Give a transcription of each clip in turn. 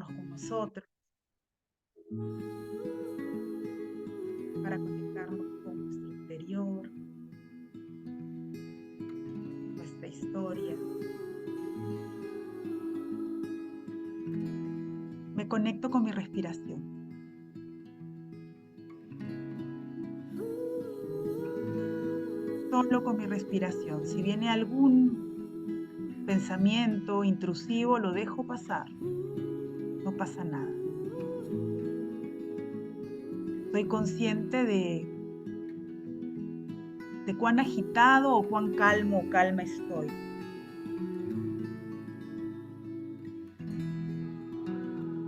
con nosotros, para conectarnos con nuestro interior, nuestra historia. Me conecto con mi respiración. Solo con mi respiración. Si viene algún pensamiento intrusivo, lo dejo pasar. No pasa nada. Soy consciente de cuán agitado o cuán calmo o calma estoy.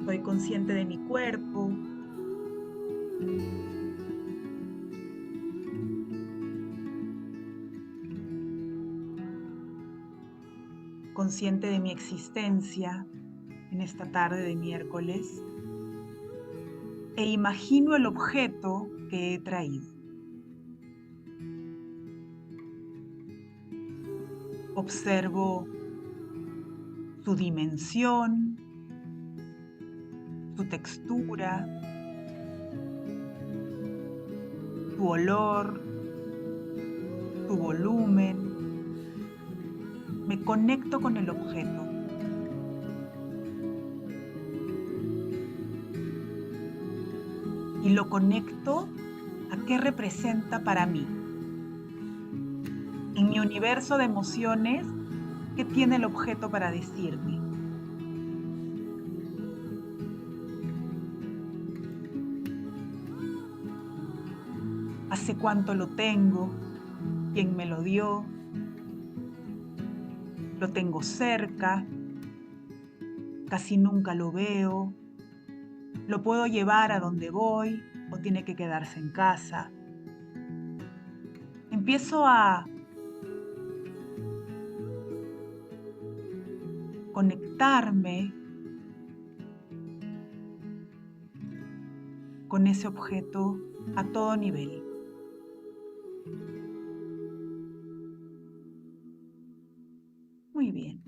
Soy consciente de mi cuerpo. Consciente de mi existencia en esta tarde de miércoles. E imagino el objeto que he traído. Observo su dimensión, su textura, su olor, su volumen. Me conecto con el objeto. Y lo conecto a qué representa para mí. En mi universo de emociones, ¿qué tiene el objeto para decirme? ¿Hace cuánto lo tengo? ¿Quién me lo dio? ¿Lo tengo cerca? ¿Casi nunca lo veo? ¿Lo puedo llevar a donde voy o tiene que quedarse en casa? Empiezo a conectarme con ese objeto a todo nivel. Muy bien.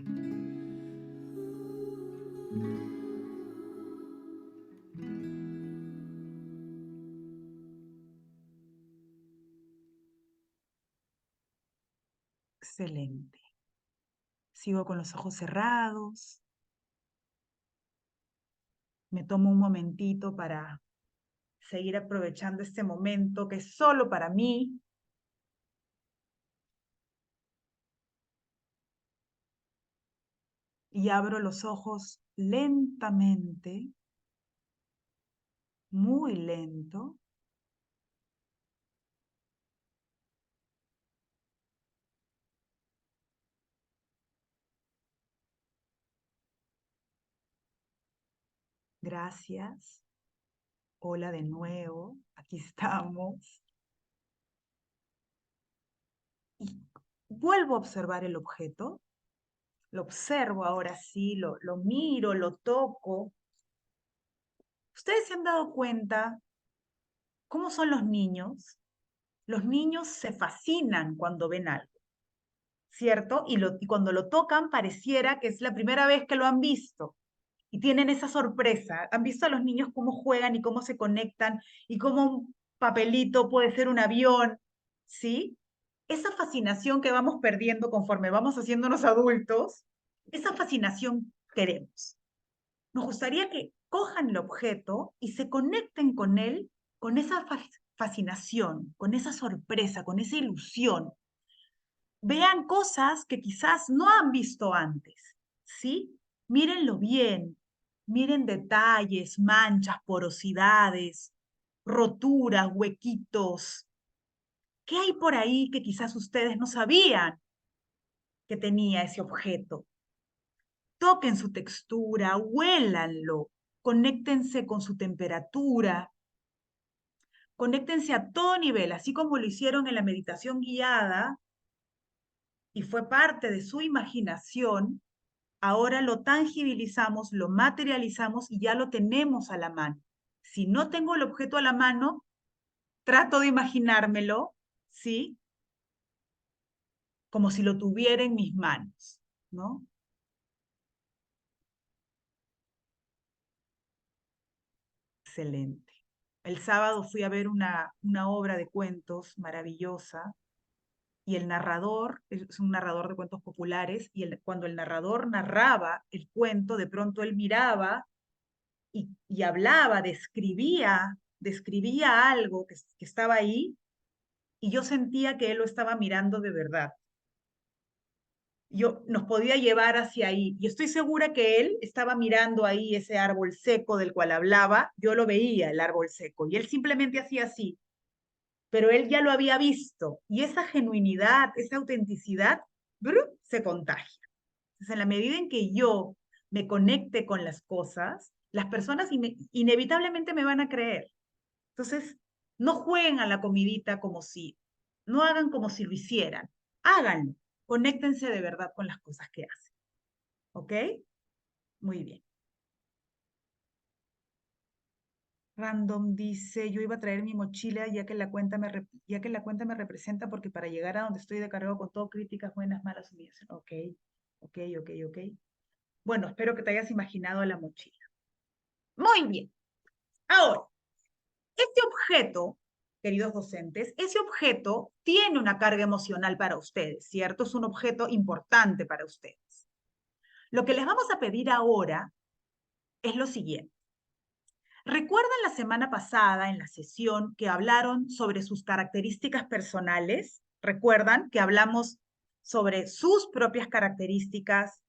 Excelente. Sigo con los ojos cerrados. Me tomo un momentito para seguir aprovechando este momento que es solo para mí. Y abro los ojos lentamente, muy lento. Gracias. Hola de nuevo. Aquí estamos. Y vuelvo a observar el objeto. Lo observo ahora sí, lo miro, lo toco. ¿Ustedes se han dado cuenta cómo son los niños? Los niños se fascinan cuando ven algo, ¿cierto? Y cuando lo tocan pareciera que es la primera vez que lo han visto. Y tienen esa sorpresa. ¿Han visto a los niños cómo juegan y cómo se conectan y cómo un papelito puede ser un avión? ¿Sí? Esa fascinación que vamos perdiendo conforme vamos haciéndonos adultos, esa fascinación queremos. Nos gustaría que cojan el objeto y se conecten con él, con esa fascinación, con esa sorpresa, con esa ilusión. Vean cosas que quizás no han visto antes, ¿sí? Mírenlo bien, miren detalles, manchas, porosidades, roturas, huequitos. ¿Qué hay por ahí que quizás ustedes no sabían que tenía ese objeto? Toquen su textura, huélanlo, conéctense con su temperatura, conéctense a todo nivel, así como lo hicieron en la meditación guiada y fue parte de su imaginación. Ahora lo tangibilizamos, lo materializamos y ya lo tenemos a la mano. Si no tengo el objeto a la mano, trato de imaginármelo, ¿sí? Como si lo tuviera en mis manos, ¿no? Excelente. El sábado fui a ver una obra de cuentos maravillosa y el narrador es un narrador de cuentos populares y cuando el narrador narraba el cuento, de pronto él miraba y hablaba, describía algo que estaba ahí y yo sentía que él lo estaba mirando de verdad. Nos podía llevar hacia ahí. Y estoy segura que él estaba mirando ahí ese árbol seco del cual hablaba. Yo lo veía, el árbol seco, y él simplemente hacía así, pero él ya lo había visto. Y esa genuinidad, esa autenticidad, se contagia. Entonces, en la medida en que yo me conecte con las cosas, las personas inevitablemente me van a creer. Entonces, no jueguen a la comidita no hagan como si lo hicieran. Háganlo. Conéctense de verdad con las cosas que hacen. ¿Ok? Muy bien. Random dice, yo iba a traer mi mochila ya que la cuenta me representa porque para llegar a donde estoy de cargo con todo críticas buenas, malas, humillaciones. Ok, ok, ok, ok. Bueno, espero que te hayas imaginado la mochila. Muy bien. Ahora, este objeto, queridos docentes, ese objeto tiene una carga emocional para ustedes, ¿cierto? Es un objeto importante para ustedes. Lo que les vamos a pedir ahora es lo siguiente. ¿Recuerdan la semana pasada en la sesión que hablaron sobre sus características personales? ¿Recuerdan que hablamos sobre sus propias características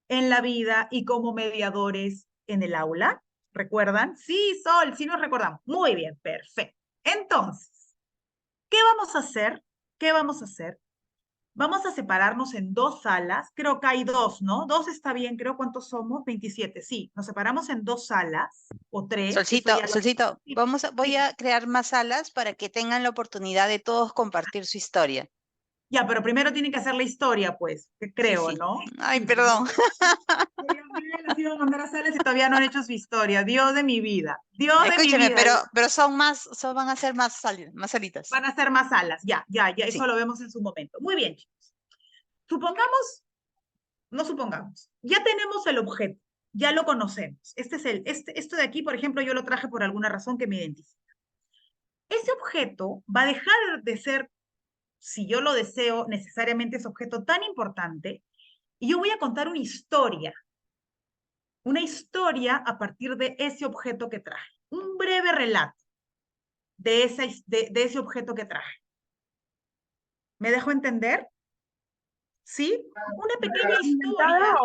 en la vida y como mediadores en el aula? ¿Recuerdan? Sí, Sol, sí nos recordamos. Muy bien, perfecto. Entonces, ¿qué vamos a hacer? ¿Qué vamos a hacer? Vamos a separarnos en dos salas. Creo que hay dos, ¿no? Dos está bien, creo. ¿Cuántos somos? 27. Sí, nos separamos en dos salas o tres. Eso Solcito, ya lo... Solcito, Sí, voy sí. a crear más salas para que tengan la oportunidad de todos compartir su historia. Ya, pero primero tienen que hacer la historia, pues, que Sí, creo, sí. ¿no? Ay, Sí, pues, perdón. ya las iba a mandar a salas y todavía no han hecho su historia. Dios de mi vida. Dios de mi Escúcheme, vida. pero van a ser más salitas. Van a ser más salas. Ya, eso Sí. lo vemos en su momento. Muy bien, chicos. Supongamos, no supongamos, ya tenemos el objeto, ya lo conocemos. Esto de aquí, por ejemplo, yo lo traje por alguna razón que me identifica. Ese objeto va a dejar de ser, si yo lo deseo, necesariamente ese objeto tan importante, y yo voy a contar una historia a partir de ese objeto que traje, un breve relato de ese objeto que traje. ¿Me dejo entender? ¿Sí? Una pequeña historia.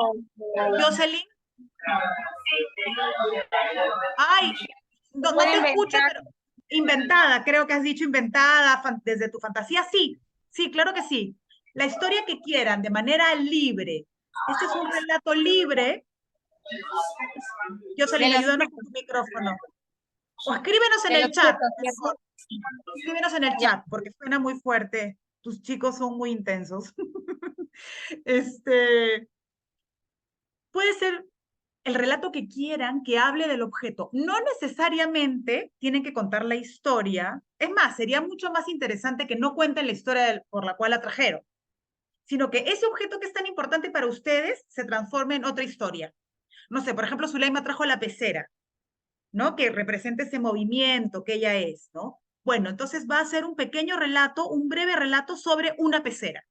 Jocelyn, ay, no te escucho, pero inventada, creo que has dicho inventada, desde tu fantasía, sí, sí, claro que sí. La historia que quieran, de manera libre. Este es un relato libre. De Jocelyn, los ayúdanos con chicos, tu micrófono. O escríbenos en de el los chat, chicos, mejor. ¿cierto? Escríbenos en el Ya. chat, porque suena muy fuerte. Tus chicos son muy intensos. Puede ser el relato que quieran que hable del objeto. No necesariamente tienen que contar la historia. Es más, sería mucho más interesante que no cuenten la historia por la cual la trajeron, sino que ese objeto que es tan importante para ustedes se transforme en otra historia. No sé, por ejemplo, Zuleima trajo la pecera, ¿no? Que representa ese movimiento que ella es, ¿no? Bueno, entonces va a ser un pequeño relato, un breve relato sobre una pecera,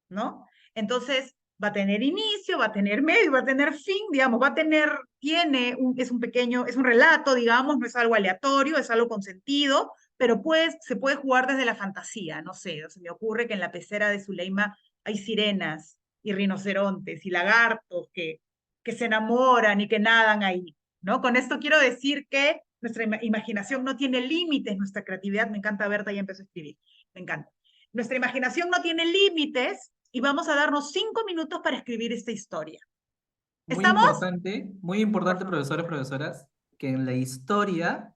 ¿no? Entonces, va a tener inicio, va a tener medio, va a tener fin, digamos, es un relato, digamos, no es algo aleatorio, es algo con sentido, pero pues se puede jugar desde la fantasía, no sé, se me ocurre que en la pecera de Zuleima hay sirenas y rinocerontes y lagartos que se enamoran y que nadan ahí, ¿no? Con esto quiero decir que nuestra imaginación no tiene límites, nuestra creatividad, me encanta Berta, ya empezó a escribir, me encanta. Nuestra imaginación no tiene límites y vamos a darnos 5 minutos para escribir esta historia. ¿Estamos? Muy Por importante, favor. profesores, profesoras, que en la historia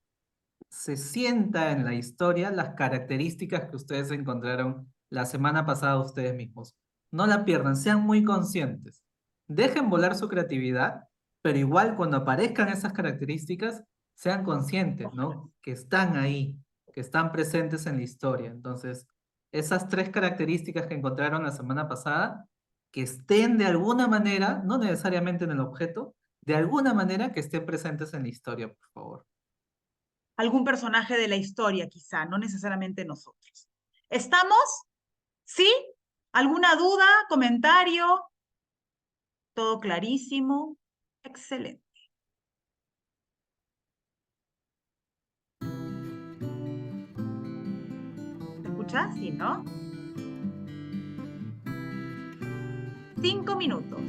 se sienta en la historia las características que ustedes encontraron la semana pasada ustedes mismos. No la pierdan, sean muy conscientes. Dejen volar su creatividad, pero igual cuando aparezcan esas características, sean conscientes, ¿no? Que están ahí, que están presentes en la historia. Entonces, esas tres características que encontraron la semana pasada, que estén de alguna manera, no necesariamente en el objeto, de alguna manera que estén presentes en la historia, por favor. Algún personaje de la historia, quizá, no necesariamente nosotros. ¿Estamos? ¿Sí? ¿Alguna duda? ¿Comentario? ¿Todo clarísimo? Excelente. ¿Se escucha? Sí, ¿no? 5 minutos.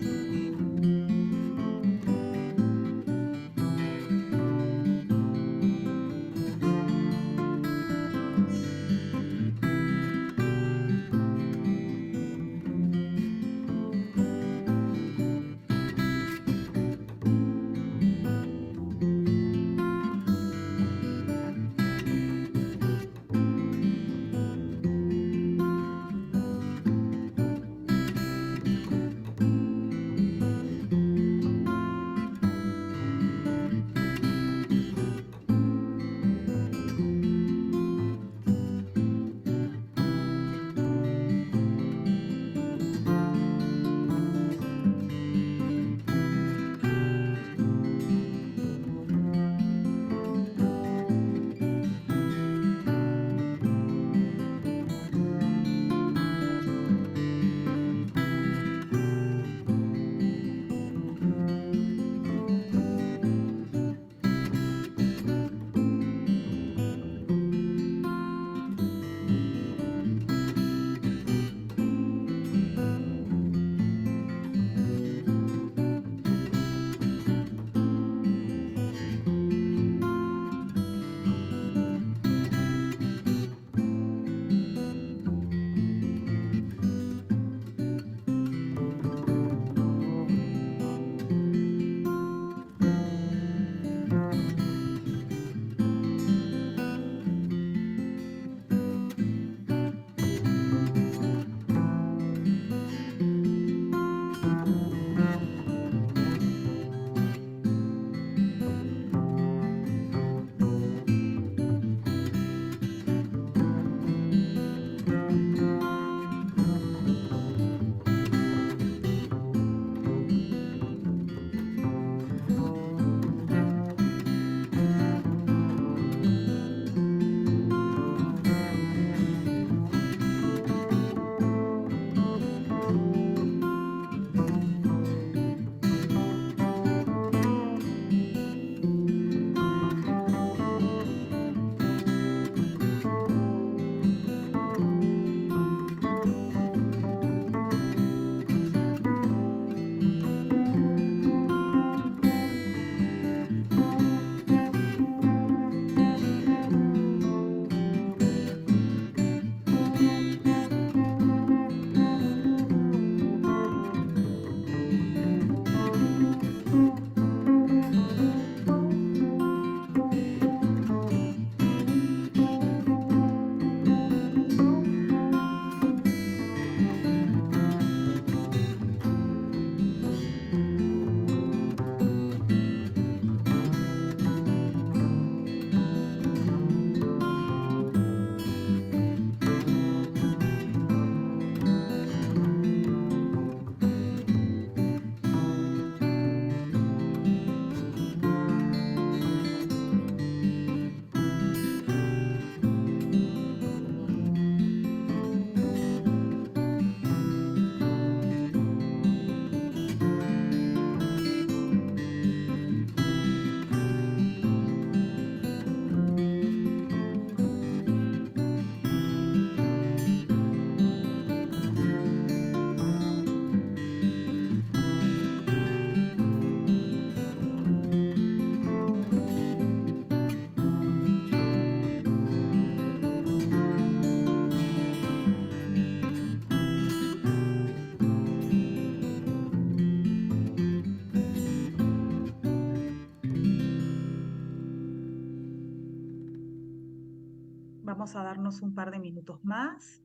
Vamos a darnos un par de minutos más.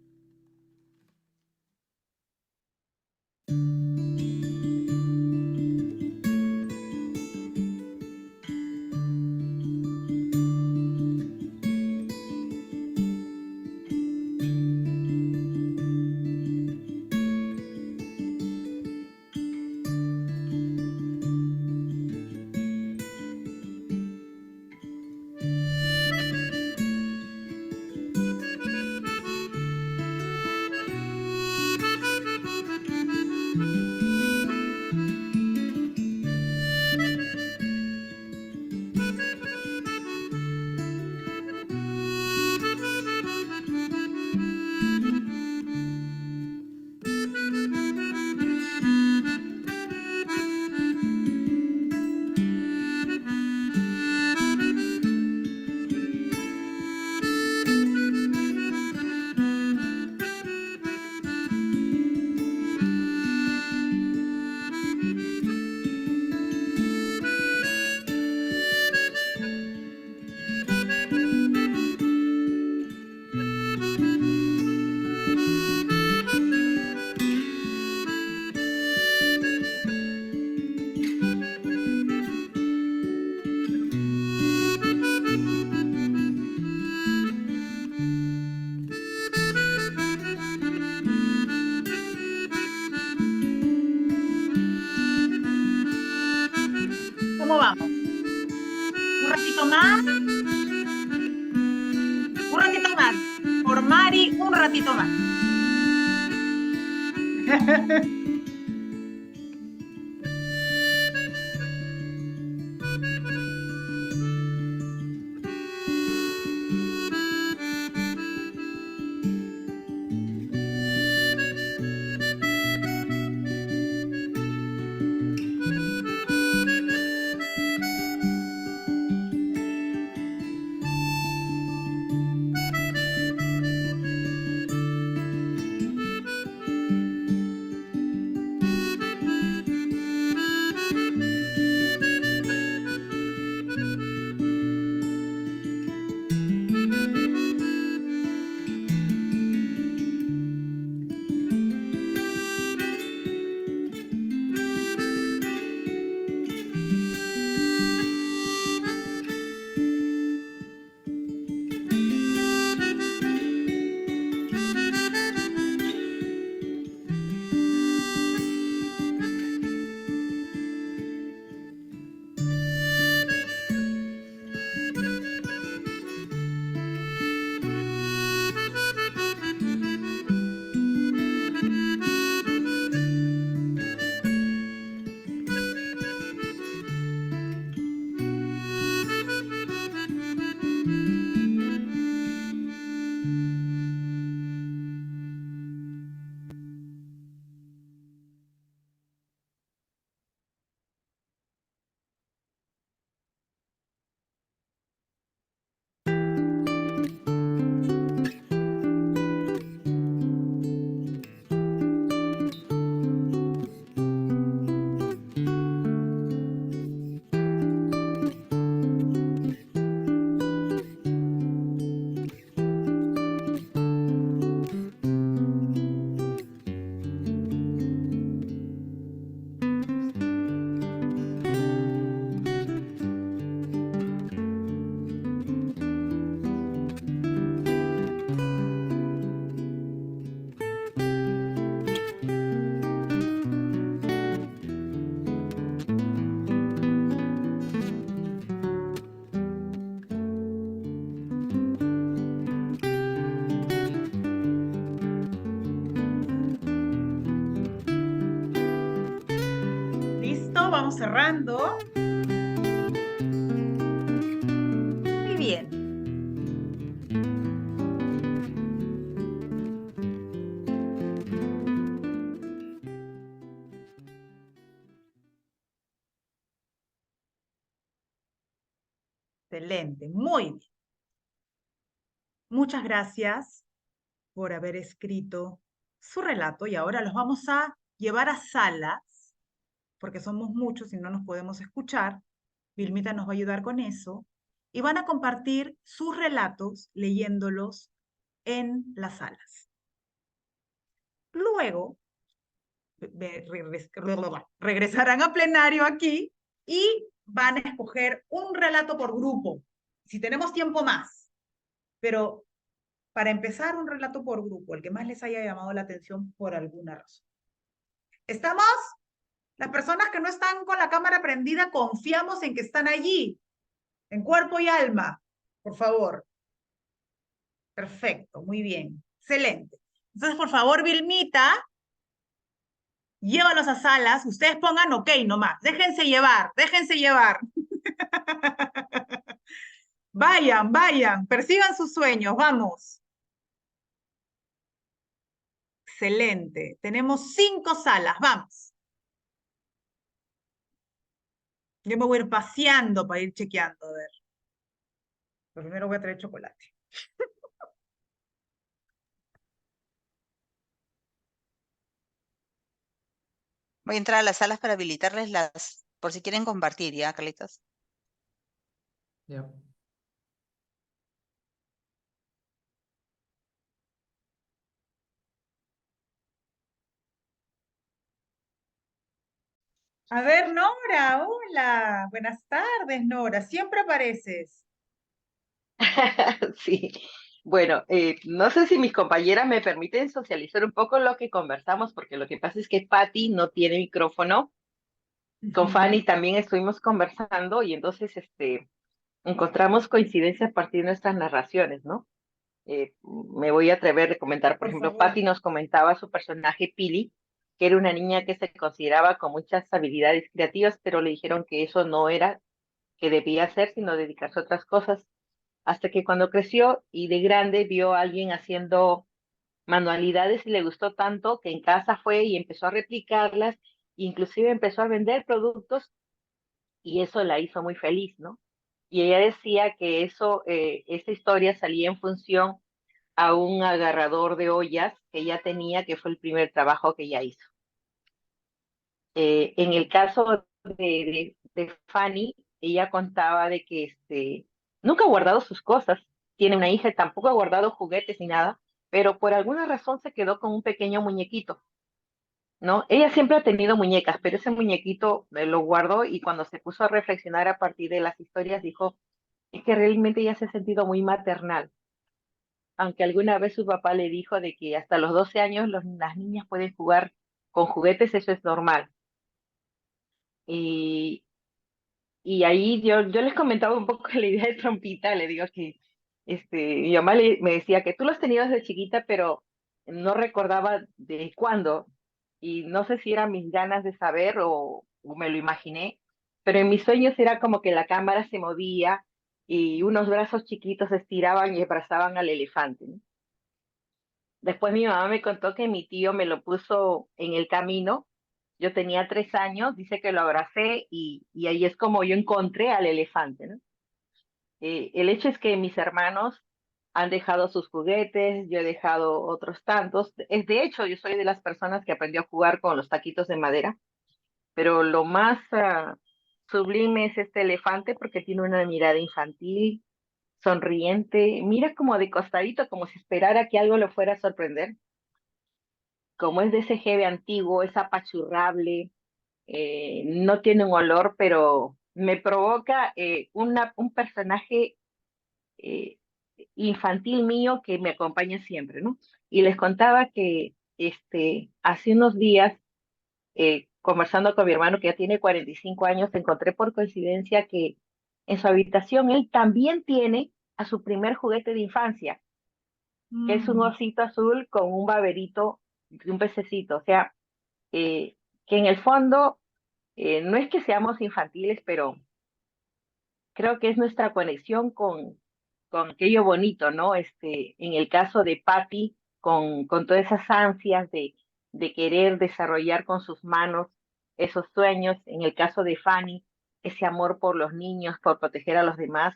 ¿Cómo vamos? ¿Un ratito más? Un ratito más. Por Mari, un ratito más. ¿Listo? Vamos cerrando. Muy bien. Excelente, muy bien. Muchas gracias por haber escrito su relato y ahora los vamos a llevar a salas, porque somos muchos y no nos podemos escuchar. Vilmita nos va a ayudar con eso. Y van a compartir sus relatos leyéndolos en las salas. Luego, regresarán a plenario aquí y van a escoger un relato por grupo, si tenemos tiempo más. Pero para empezar, un relato por grupo, el que más les haya llamado la atención por alguna razón. ¿Estamos? Las personas que no están con la cámara prendida, confiamos en que están allí, en cuerpo y alma, por favor. Perfecto, muy bien, excelente. Entonces, por favor, Vilmita, llévalos a salas, ustedes pongan ok nomás, déjense llevar, déjense llevar. Vayan, vayan, persigan sus sueños, vamos. Excelente, tenemos 5 salas, vamos. Yo me voy a ir paseando para ir chequeando, a ver. Pero primero voy a traer chocolate. Voy a entrar a las salas para habilitarles las, por si quieren compartir, ¿ya, Carlitos? Ya. A ver, Nora, hola. Buenas tardes, Nora. Siempre apareces. Sí, bueno, no sé si mis compañeras me permiten socializar un poco lo que conversamos, porque lo que pasa es que Patty no tiene micrófono con Ujú. Fanny también estuvimos conversando y entonces encontramos coincidencias a partir de nuestras narraciones, ¿no? Me voy a atrever a comentar, por Por ejemplo, favor. Patty nos comentaba su personaje Pili, que era una niña que se consideraba con muchas habilidades creativas, pero le dijeron que eso no era, que debía hacer, sino dedicarse a otras cosas, hasta que cuando creció y de grande vio a alguien haciendo manualidades y le gustó tanto que en casa fue y empezó a replicarlas, inclusive empezó a vender productos y eso la hizo muy feliz, ¿no? Y ella decía que esa historia salía en función a un agarrador de ollas que ella tenía, que fue el primer trabajo que ella hizo. En el caso de Fanny, ella contaba de que nunca ha guardado sus cosas, tiene una hija, tampoco ha guardado juguetes ni nada, pero por alguna razón se quedó con un pequeño muñequito, ¿no? Ella siempre ha tenido muñecas, pero ese muñequito lo guardó y cuando se puso a reflexionar a partir de las historias dijo, es que realmente ella se ha sentido muy maternal, aunque alguna vez su papá le dijo de que hasta los 12 años las niñas pueden jugar con juguetes, eso es normal. Y, y ahí yo les comentaba un poco la idea de trompita, le digo que mi mamá me decía que tú lo has tenido desde chiquita, pero no recordaba de cuándo. Y no sé si eran mis ganas de saber o me lo imaginé, pero en mis sueños era como que la cámara se movía y unos brazos chiquitos se estiraban y abrazaban al elefante, ¿no? Después mi mamá me contó que mi tío me lo puso en el camino. Yo tenía 3 años, dice que lo abracé y ahí es como yo encontré al elefante, ¿no? El hecho es que mis hermanos han dejado sus juguetes, yo he dejado otros tantos. Es de hecho, yo soy de las personas que aprendió a jugar con los taquitos de madera, pero lo más sublime es este elefante porque tiene una mirada infantil, sonriente, mira como de costadito, como si esperara que algo lo fuera a sorprender. Como es de ese jeve antiguo, es apachurrable, no tiene un olor, pero me provoca un personaje eh, infantil mío que me acompaña siempre, ¿no? Y les contaba que hace unos días, conversando con mi hermano que ya tiene 45 años, encontré por coincidencia que en su habitación él también tiene a su primer juguete de infancia, que es un Mm, osito azul con un baberito de un pececito. O sea, que en el fondo no es que seamos infantiles, pero creo que es nuestra conexión con aquello bonito, ¿no? En el caso de Patty, con todas esas ansias de querer desarrollar con sus manos esos sueños. En el caso de Fanny, ese amor por los niños, por proteger a los demás.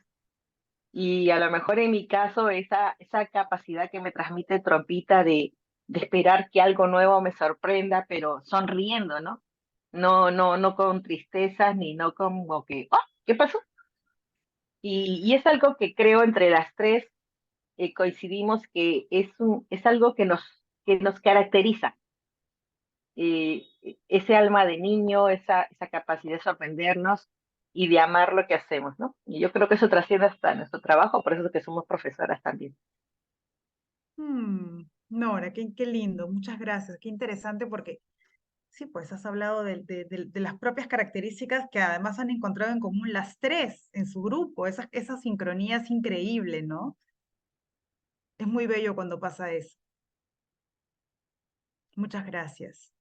Y a lo mejor en mi caso, esa capacidad que me transmite Trompita de esperar que algo nuevo me sorprenda, pero sonriendo, ¿no? No con tristezas ni no como que, oh, ¿qué pasó? Y es algo que creo entre las tres coincidimos que es algo que nos caracteriza. eh, Ese alma de niño, esa capacidad de sorprendernos y de amar lo que hacemos, ¿no? Y yo creo que eso trasciende hasta nuestro trabajo, por eso es que somos profesoras también. Nora, qué lindo, muchas gracias, qué interesante porque sí, pues has hablado de las propias características que además han encontrado en común las tres en su grupo, esa sincronía es increíble, ¿no? Es muy bello cuando pasa eso. Muchas gracias.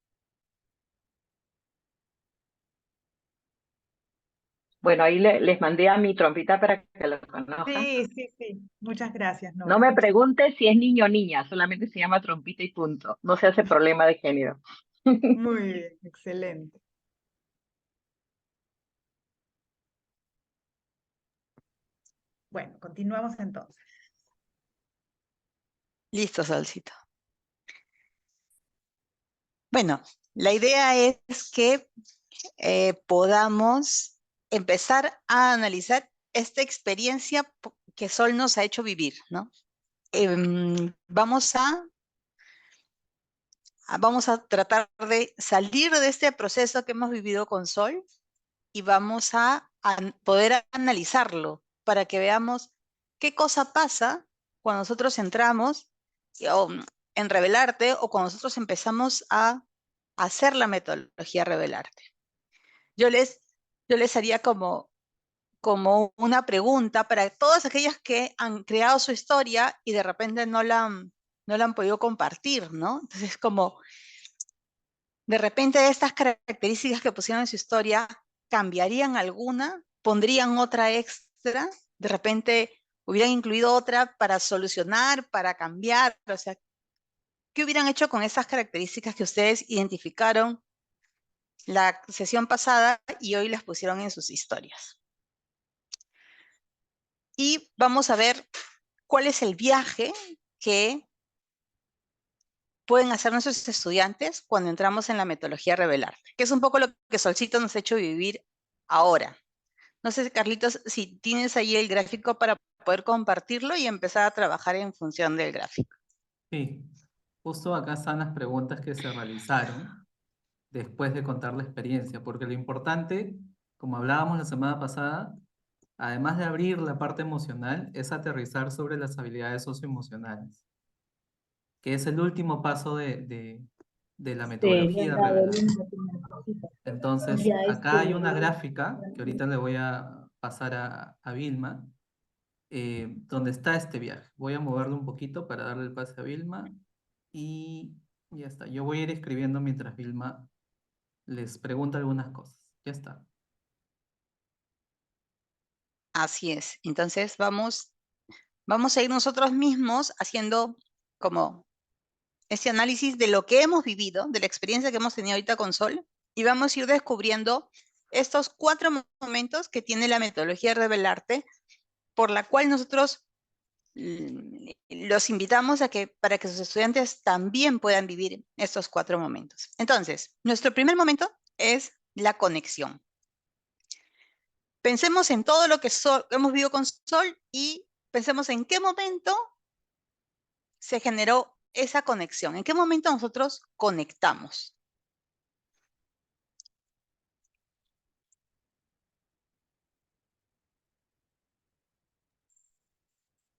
Bueno, ahí les mandé a mi trompita para que lo conozcan. Sí, sí, sí, muchas gracias, No Nora, me muchas gracias. pregunte si es niño o niña, solamente se llama trompita y punto. No se hace problema de género. Muy bien, excelente. Bueno, continuamos entonces. Listo, Solcito. Bueno, la idea es que podamos empezar a analizar esta experiencia que Sol nos ha hecho vivir, ¿no? Vamos a tratar de salir de este proceso que hemos vivido con Sol y vamos a poder analizarlo para que veamos qué cosa pasa cuando nosotros entramos o, en Revelarte o cuando nosotros empezamos a hacer la metodología Revelarte. yo les haría como una pregunta para todas aquellas que han creado su historia y de repente no la han podido compartir, ¿no? Entonces, como de repente estas características que pusieron en su historia, ¿cambiarían alguna? ¿Pondrían otra extra? De repente hubieran incluido otra para solucionar, para cambiar, o sea, ¿qué hubieran hecho con esas características que ustedes identificaron la sesión pasada y hoy las pusieron en sus historias? Y vamos a ver cuál es el viaje que pueden hacer nuestros estudiantes cuando entramos en la metodología Revelarte, que es un poco lo que Solcito nos ha hecho vivir ahora. No sé, Carlitos, si tienes ahí el gráfico para poder compartirlo y empezar a trabajar en función del gráfico. Sí, justo acá están las preguntas que se realizaron después de contar la experiencia, porque lo importante, como hablábamos la semana pasada, además de abrir la parte emocional, es aterrizar sobre las habilidades socioemocionales, que es el último paso de la Sí. metodología Revelarte. Entonces, acá hay una gráfica que ahorita le voy a pasar a Vilma, donde está este viaje. Voy a moverlo un poquito para darle el pase a Vilma y ya está. Yo voy a ir escribiendo mientras Vilma les pregunta algunas cosas. Ya está. Así es. Entonces vamos a ir nosotros mismos haciendo como ese análisis de lo que hemos vivido, de la experiencia que hemos tenido ahorita con Sol, y vamos a ir descubriendo estos 4 momentos que tiene la metodología Revelarte, por la cual nosotros los invitamos a que, para que sus estudiantes también puedan vivir estos 4 momentos. Entonces, nuestro primer momento es la conexión. Pensemos en todo lo que hemos vivido con Sol y pensemos en qué momento se generó esa conexión, en qué momento nosotros conectamos.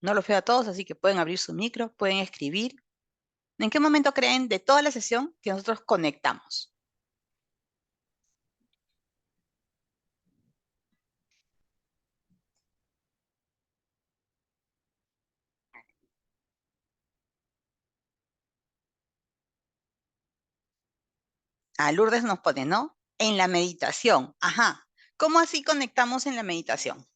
No los veo a todos, así que pueden abrir su micro, pueden escribir. ¿En qué momento creen de toda la sesión que nosotros conectamos? A Lourdes nos pone, ¿no? En la meditación. Ajá. ¿Cómo así conectamos en la meditación?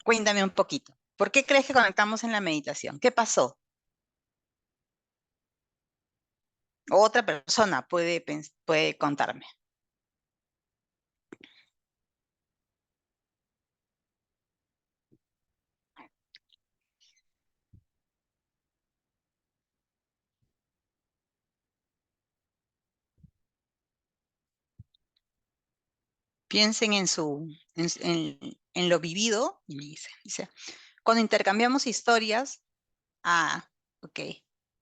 Cuéntame un poquito. ¿Por qué crees que conectamos en la meditación? ¿Qué pasó? Otra persona puede contarme. Piensen en lo vivido y me dice, cuando intercambiamos historias, ok,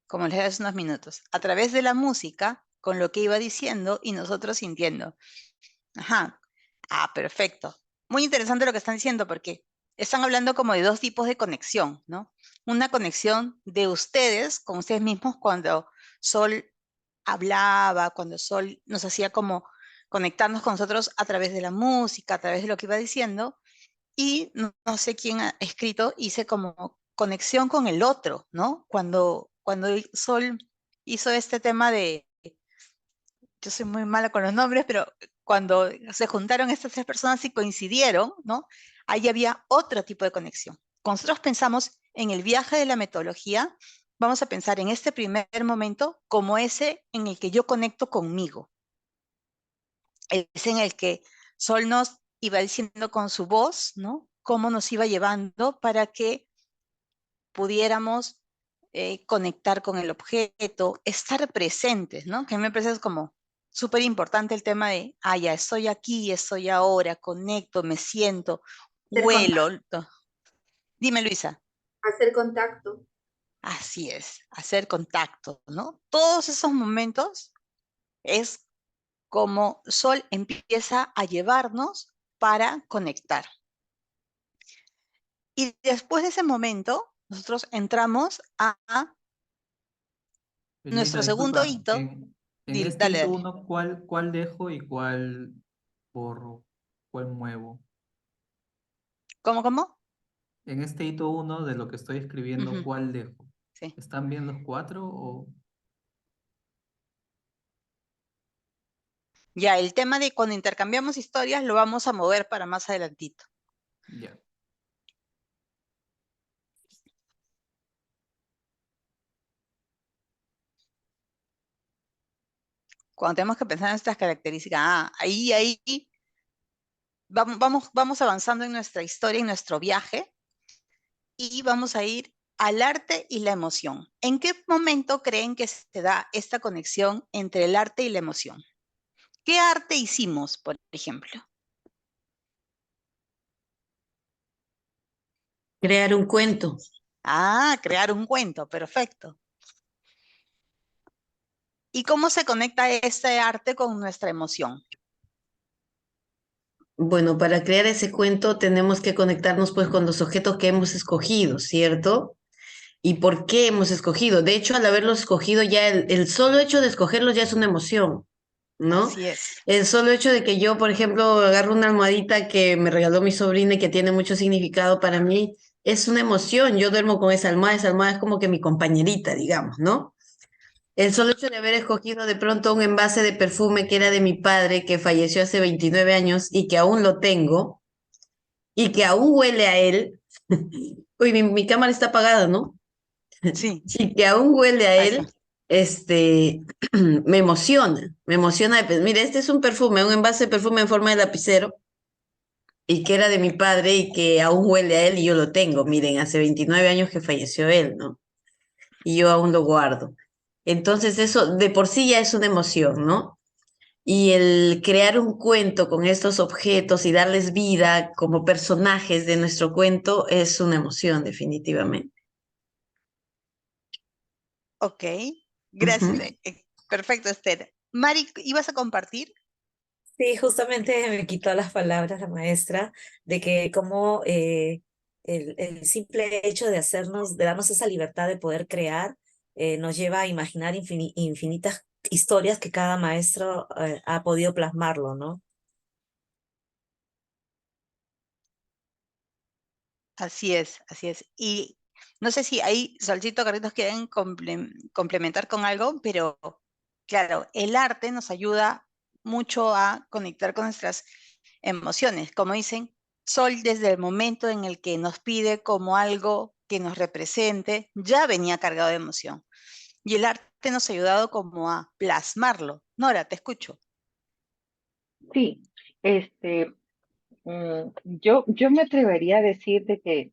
como les dije hace unos minutos, a través de la música, con lo que iba diciendo y nosotros sintiendo. Ajá, perfecto. Muy interesante lo que están diciendo porque están hablando como de 2 tipos de conexión, ¿no? Una conexión de ustedes con ustedes mismos cuando Sol hablaba, cuando Sol nos hacía como conectarnos con nosotros a través de la música, a través de lo que iba diciendo, y no sé quién ha escrito, hice como conexión con el otro, ¿no? Cuando Sol hizo este tema de, yo soy muy mala con los nombres, pero cuando se juntaron estas 3 personas y coincidieron, ¿no? Ahí había otro tipo de conexión. Cuando nosotros pensamos en el viaje de la metodología, vamos a pensar en este primer momento como ese en el que yo conecto conmigo. Es en el que Sol nos iba diciendo con su voz, ¿no? Cómo nos iba llevando para que pudiéramos conectar con el objeto, estar presentes, ¿no? Que a mí me parece como súper importante el tema de, ya estoy aquí, estoy ahora, conecto, me siento, Hacer huelo. Dime, Luisa. hacer contacto. Así es, hacer contacto, ¿no? Todos esos momentos es como Sol empieza a llevarnos para conectar. Y después de ese momento, nosotros entramos a Vilmita, nuestro segundo disculpa, hito. en este Dale, hito dale. uno, ¿cuál dejo y cuál borro, cuál muevo. ¿Cómo? En este hito 1 de lo que estoy escribiendo, Ujú, ¿cuál dejo? sí. ¿Están bien los 4 o Ya, el tema de cuando intercambiamos historias lo vamos a mover para más adelantito. ya? Cuando tenemos que pensar en estas características, ahí vamos avanzando en nuestra historia, en nuestro viaje, y vamos a ir al arte y la emoción. ¿En qué momento creen que se da esta conexión entre el arte y la emoción? ¿Qué arte hicimos, por ejemplo? Crear un cuento. Crear un cuento, perfecto. ¿Y cómo se conecta este arte con nuestra emoción? Bueno, para crear ese cuento tenemos que conectarnos pues con los objetos que hemos escogido, ¿cierto? ¿Y por qué hemos escogido? De hecho, al haberlos escogido ya el solo hecho de escogerlos ya es una emoción, ¿no? Así es. El solo hecho de que yo, por ejemplo, agarro una almohadita que me regaló mi sobrina y que tiene mucho significado para mí, es una emoción. Yo duermo con esa almohada es como que mi compañerita, digamos, ¿no? El solo hecho de haber escogido de pronto un envase de perfume que era de mi padre, que falleció hace 29 años y que aún lo tengo y que aún huele a él. Uy, mi cámara está apagada, ¿no? Sí, Y que aún huele a así. él, me emociona de, pues, mire, este es un perfume, un envase de perfume en forma de lapicero y que era de mi padre y que aún huele a él y yo lo tengo. Miren, hace 29 años que falleció él, ¿no? Y yo aún lo guardo. Entonces eso de por sí ya es una emoción, ¿no? Y el crear un cuento con estos objetos y darles vida como personajes de nuestro cuento es una emoción, definitivamente. Ok, Ujú. gracias. Perfecto, Esther. Mari, ¿ibas a compartir? Sí, justamente me quitó las palabras la maestra de que como el simple hecho de hacernos, de darnos esa libertad de poder crear, nos lleva a imaginar infinitas historias que cada maestro ha podido plasmarlo, ¿no? Así es, así es. Y no sé si ahí Solcito, Carlitos quieren complementar con algo, pero claro, el arte nos ayuda mucho a conectar con nuestras emociones. Como dicen, Sol desde el momento en el que nos pide como algo que nos represente, ya venía cargado de emoción. Y el arte nos ha ayudado como a plasmarlo. Nora, te escucho. Sí, este, yo me atrevería a decir de que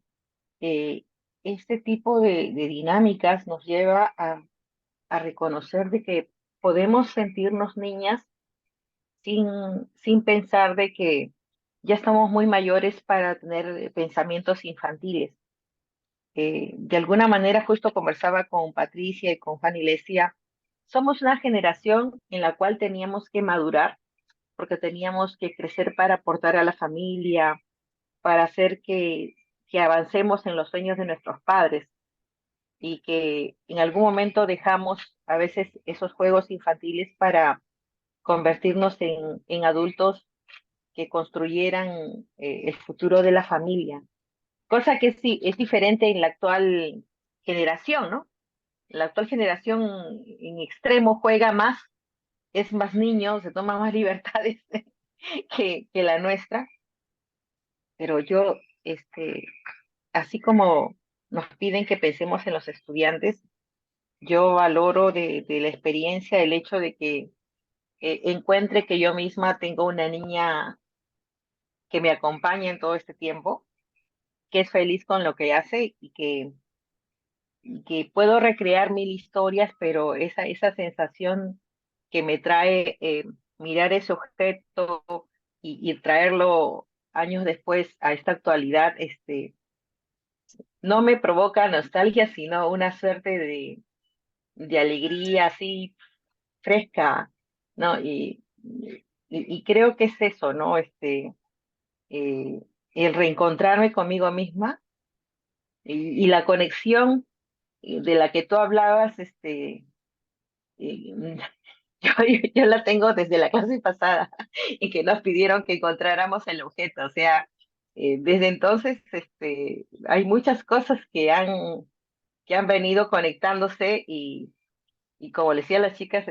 eh, este tipo de dinámicas nos lleva a reconocer de que podemos sentirnos niñas sin, sin pensar de que ya estamos muy mayores para tener pensamientos infantiles. De alguna manera, justo conversaba con Patricia y con Fanny, le decía, somos una generación en la cual teníamos que madurar porque teníamos que crecer para aportar a la familia, para hacer que avancemos en los sueños de nuestros padres y que en algún momento dejamos a veces esos juegos infantiles para convertirnos en adultos que construyeran el futuro de la familia. Cosa que sí es diferente en la actual generación, ¿no? La actual generación en extremo juega más, es más niño, se toma más libertades que la nuestra, pero yo, así como nos piden que pensemos en los estudiantes, yo valoro de la experiencia el hecho de que encuentre que yo misma tengo una niña que me acompaña en todo este tiempo, que es feliz con lo que hace y que puedo recrear mil historias, pero esa sensación que me trae mirar ese objeto y traerlo años después a esta actualidad, no me provoca nostalgia, sino una suerte de alegría así fresca, ¿no? Y creo que es eso, ¿no? Eh, el reencontrarme conmigo misma y la conexión de la que tú hablabas, eh, yo la tengo desde la clase pasada y que nos pidieron que encontráramos el objeto. O sea, desde entonces hay muchas cosas que han venido conectándose y como le decía a las chicas,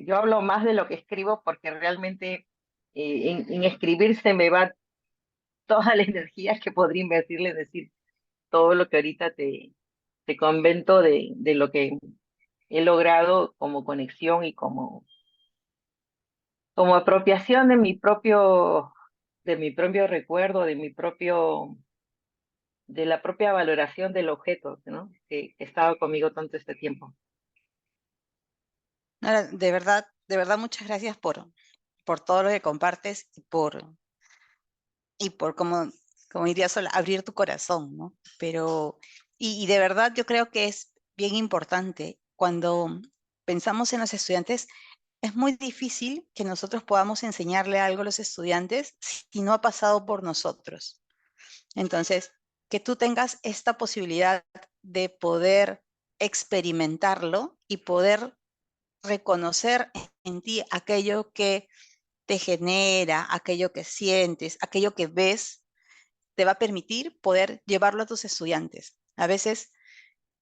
yo hablo más de lo que escribo porque realmente en escribir se me va toda la energía que podría invertirle en decir todo lo que ahorita te convento de lo que he logrado como conexión y como apropiación de mi propio recuerdo, de la propia valoración del objeto, ¿no? Que ha estado conmigo tanto este tiempo. Nora, de verdad, muchas gracias por todo lo que compartes y por como diría Sol, abrir tu corazón, ¿no? Pero, y de verdad yo creo que es bien importante cuando pensamos en los estudiantes, es muy difícil que nosotros podamos enseñarle algo a los estudiantes si no ha pasado por nosotros. Entonces, que tú tengas esta posibilidad de poder experimentarlo y poder reconocer en ti aquello que te genera, aquello que sientes, aquello que ves, te va a permitir poder llevarlo a tus estudiantes. A veces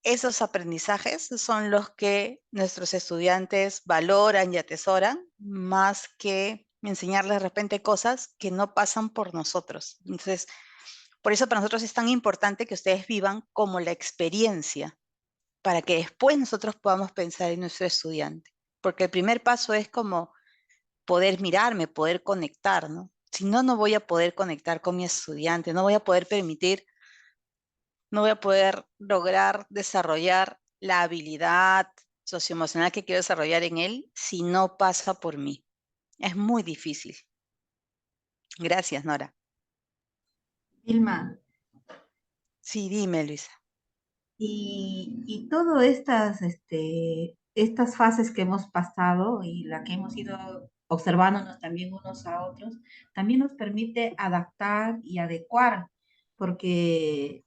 esos aprendizajes son los que nuestros estudiantes valoran y atesoran más que enseñarles de repente cosas que no pasan por nosotros. Entonces, por eso para nosotros es tan importante que ustedes vivan como la experiencia, para que después nosotros podamos pensar en nuestro estudiante. Porque el primer paso es como poder mirarme, poder conectar, ¿no? Si no, no voy a poder conectar con mi estudiante, no voy a poder permitir, no voy a poder lograr desarrollar la habilidad socioemocional que quiero desarrollar en él si no pasa por mí. Es muy difícil. Gracias, Nora. Vilma, Sí, dime, Luisa. y todas estas fases que hemos pasado y la que hemos ido observándonos también unos a otros, también nos permite adaptar y adecuar, porque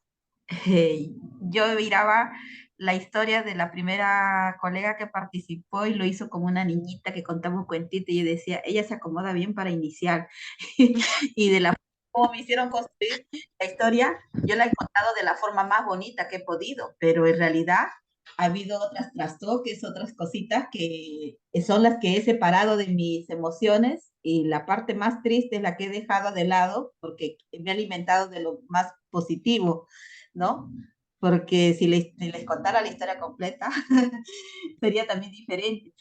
yo miraba la historia de la primera colega que participó y lo hizo como una niñita que contaba un cuentito y yo decía, ella se acomoda bien para iniciar. Y de la forma me hicieron construir la historia, yo la he contado de la forma más bonita que he podido, pero en realidad ha habido otras trastoques, otras cositas que son las que he separado de mis emociones y la parte más triste es la que he dejado de lado porque me he alimentado de lo más positivo, ¿no? Porque si les contara la historia completa, sería también diferente.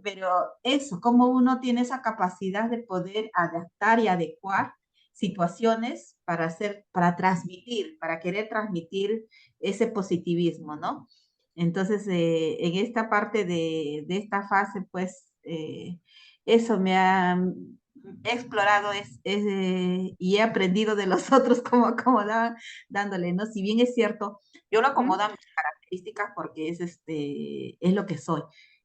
Pero eso, cómo uno tiene esa capacidad de poder adaptar y adecuar situaciones para hacer, para transmitir, para querer transmitir ese positivismo, ¿no? Entonces, en esta parte de esta fase, pues, eso me ha, he explorado y he aprendido de los otros cómo acomodaban dándole, ¿no? Si bien es cierto, yo lo acomodo a mis características porque es lo que soy,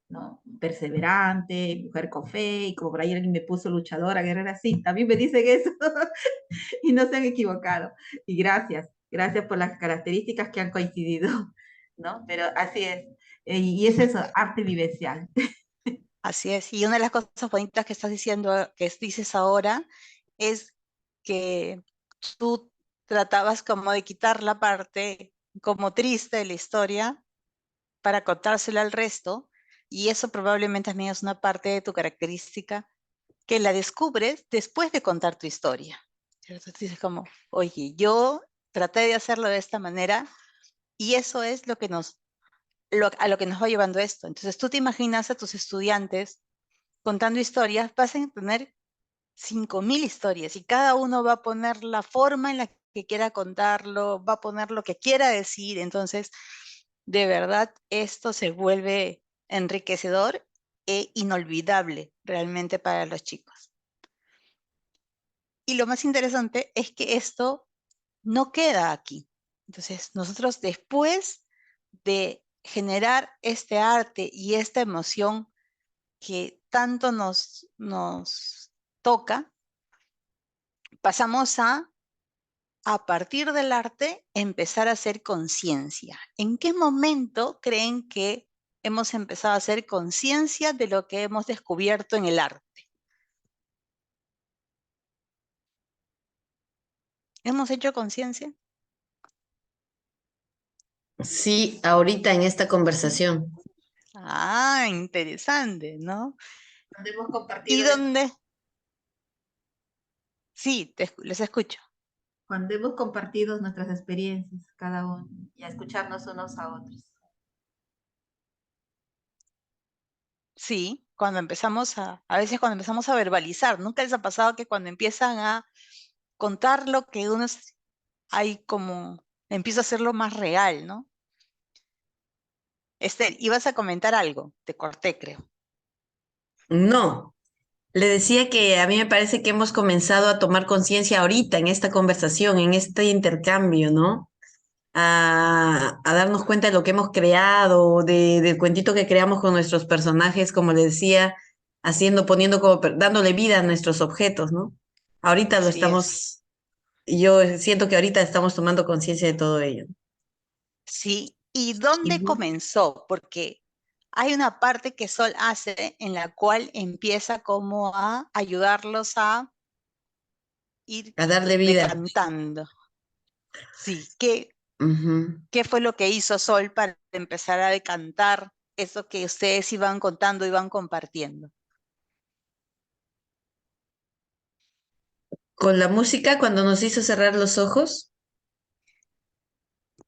¿no? Perseverante, mujer con fe, y como por ahí alguien me puso luchadora, guerrera, sí, también me dicen eso y no se han equivocado. Y gracias por las características que han coincidido, ¿no? Pero así es. Y es eso, arte vivencial. Así es. Y una de las cosas bonitas que estás diciendo, dices ahora, es que tú tratabas como de quitar la parte como triste de la historia para contársela al resto, y eso probablemente también es una parte de tu característica que la descubres después de contar tu historia. ¿Cierto? Tú dices como, oye, yo traté de hacerlo de esta manera y eso es lo que a lo que nos va llevando esto. Entonces tú te imaginas a tus estudiantes contando historias, vas a tener 5.000 historias y cada uno va a poner la forma en la que quiera contarlo, va a poner lo que quiera decir. Entonces, de verdad, esto se vuelve enriquecedor e inolvidable realmente para los chicos. Y lo más interesante es que esto no queda aquí. Entonces, nosotros después de generar este arte y esta emoción que tanto nos toca, pasamos a partir del arte, empezar a hacer conciencia. ¿En qué momento creen que hemos empezado a hacer conciencia de lo que hemos descubierto en el arte? ¿Hemos hecho conciencia? Sí, ahorita en esta conversación. Ah, interesante, ¿no? Cuando hemos ¿Y compartido, dónde? Sí, les escucho. cuando hemos compartido nuestras experiencias, cada uno, y a escucharnos unos a otros. Sí, cuando empezamos a veces cuando empezamos a verbalizar, ¿nunca les ha pasado que cuando empiezan a contar lo que uno hay como, empieza a hacerlo más real, ¿no? Estel, ibas a comentar algo, te corté, creo. No, le decía que a mí me parece que hemos comenzado a tomar conciencia ahorita en esta conversación, en este intercambio, ¿no? A darnos cuenta de lo que hemos creado, del cuentito que creamos con nuestros personajes, como le decía, poniendo como, dándole vida a nuestros objetos, ¿no? Ahorita lo Así es. yo siento que ahorita estamos tomando conciencia de todo ello. Sí, ¿y dónde Ujú. comenzó? Porque hay una parte que Sol hace en la cual empieza como a ayudarlos a ir A darle vida. decantando. Sí, ¿qué, Ujú. qué fue lo que hizo Sol para empezar a decantar eso que ustedes iban contando, iban compartiendo? Con la música, cuando nos hizo cerrar los ojos,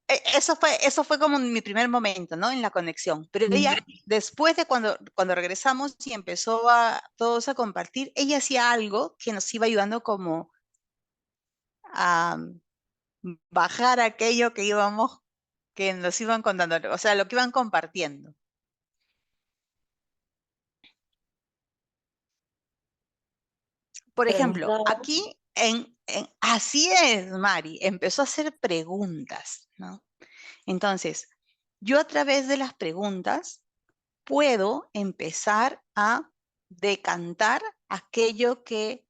Eso fue como mi primer momento, ¿no? En la conexión. Pero ella, después de cuando regresamos y empezó a todos a compartir, ella hacía algo que nos iba ayudando como a bajar aquello que íbamos, que nos iban contando, o sea, lo que iban compartiendo. Por ejemplo, Preguntaba. aquí así es, Mari, empezó a hacer preguntas, ¿no? Entonces, yo a través de las preguntas puedo empezar a decantar aquello que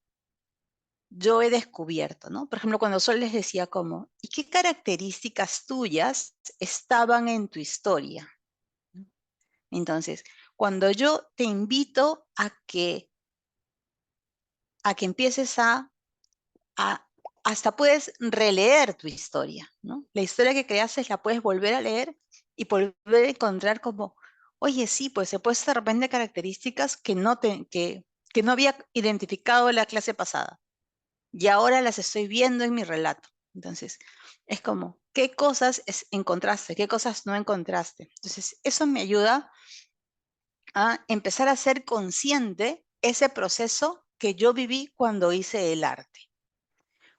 yo he descubierto, ¿no? Por ejemplo, cuando Sol les decía como, ¿y qué características tuyas estaban en tu historia? Entonces, cuando yo te invito a que empieces hasta puedes releer tu historia, ¿no? La historia que creaste la puedes volver a leer y volver a encontrar como, oye, sí, pues se puede de repente características que no había identificado en la clase pasada y ahora las estoy viendo en mi relato. Entonces, es como, ¿qué cosas encontraste? ¿Qué cosas no encontraste? Entonces, eso me ayuda a empezar a ser consciente ese proceso que yo viví cuando hice el arte.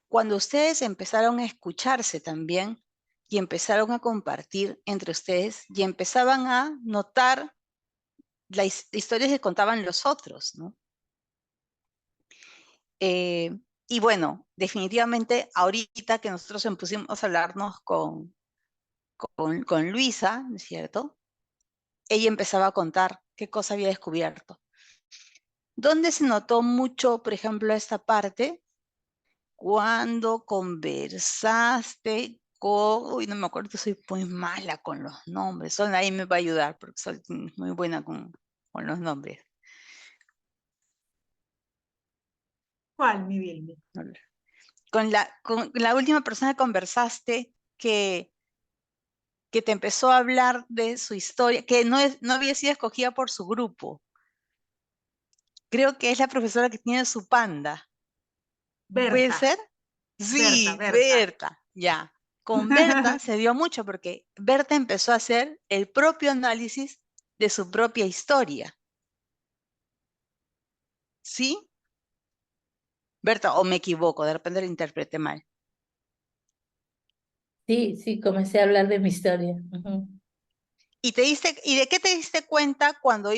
Cuando ustedes empezaron a escucharse también y empezaron a compartir entre ustedes y empezaban a notar las historias que contaban los otros, ¿no? Y bueno, definitivamente ahorita que nosotros pusimos a hablarnos con Luisa, ¿no es cierto? Ella empezaba a contar qué cosa había descubierto. ¿Dónde se notó mucho, por ejemplo, esta parte? Cuando conversaste con, uy, no me acuerdo, soy muy mala con los nombres, Sol ahí me va a ayudar porque soy muy buena con los nombres. ¿Cuál, mi Vilmi? Con la última persona que conversaste que te empezó a hablar de su historia, que no había sido escogida por su grupo. Creo que es la profesora que tiene su panda. ¿Puede Berta, ser? Berta, Sí, Berta. Berta, ya. Con Berta se dio mucho porque Berta empezó a hacer el propio análisis de su propia historia. ¿Sí? Berta, o me equivoco, de repente lo interpreté mal. Sí, sí, comencé a hablar de mi historia. Ujú. ¿Y de qué te diste cuenta cuando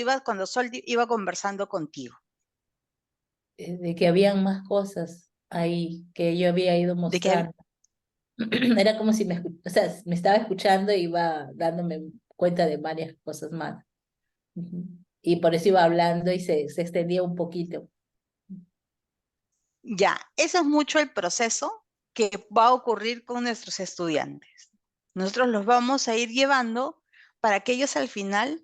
Sol iba conversando contigo? De que habían más cosas ahí que yo había ido De que mostrando. Era como si o sea, me estaba escuchando y iba dándome cuenta de varias cosas más. Ujú. Y por eso iba hablando y se extendía un poquito. ya, eso es mucho el proceso que va a ocurrir con nuestros estudiantes. Nosotros los vamos a ir llevando para que ellos al final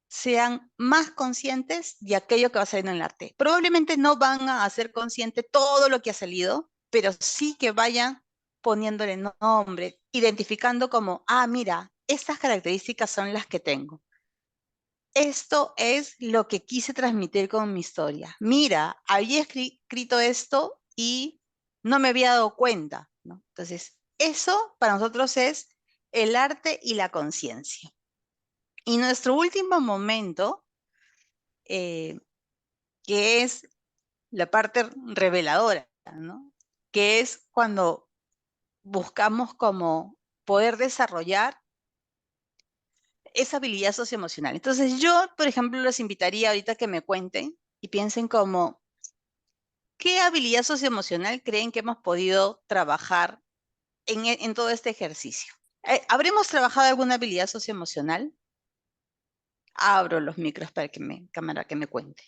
sean más conscientes de aquello que va saliendo en el arte. Probablemente no van a hacer consciente todo lo que ha salido, pero sí que vayan poniéndole nombre, identificando como, ah, mira, estas características son las que tengo. Esto es lo que quise transmitir con mi historia. Mira, había escrito esto y no me había dado cuenta, ¿no? Entonces, eso para nosotros es el arte y la conciencia. Y nuestro último momento, eh, que es la parte reveladora, ¿no? Que es cuando buscamos como poder desarrollar esa habilidad socioemocional. Entonces yo, por ejemplo, los invitaría ahorita que me cuenten y piensen como, ¿qué habilidad socioemocional creen que hemos podido trabajar en todo este ejercicio? ¿Habremos trabajado alguna habilidad socioemocional? Abro los micros para que cámara que me cuente.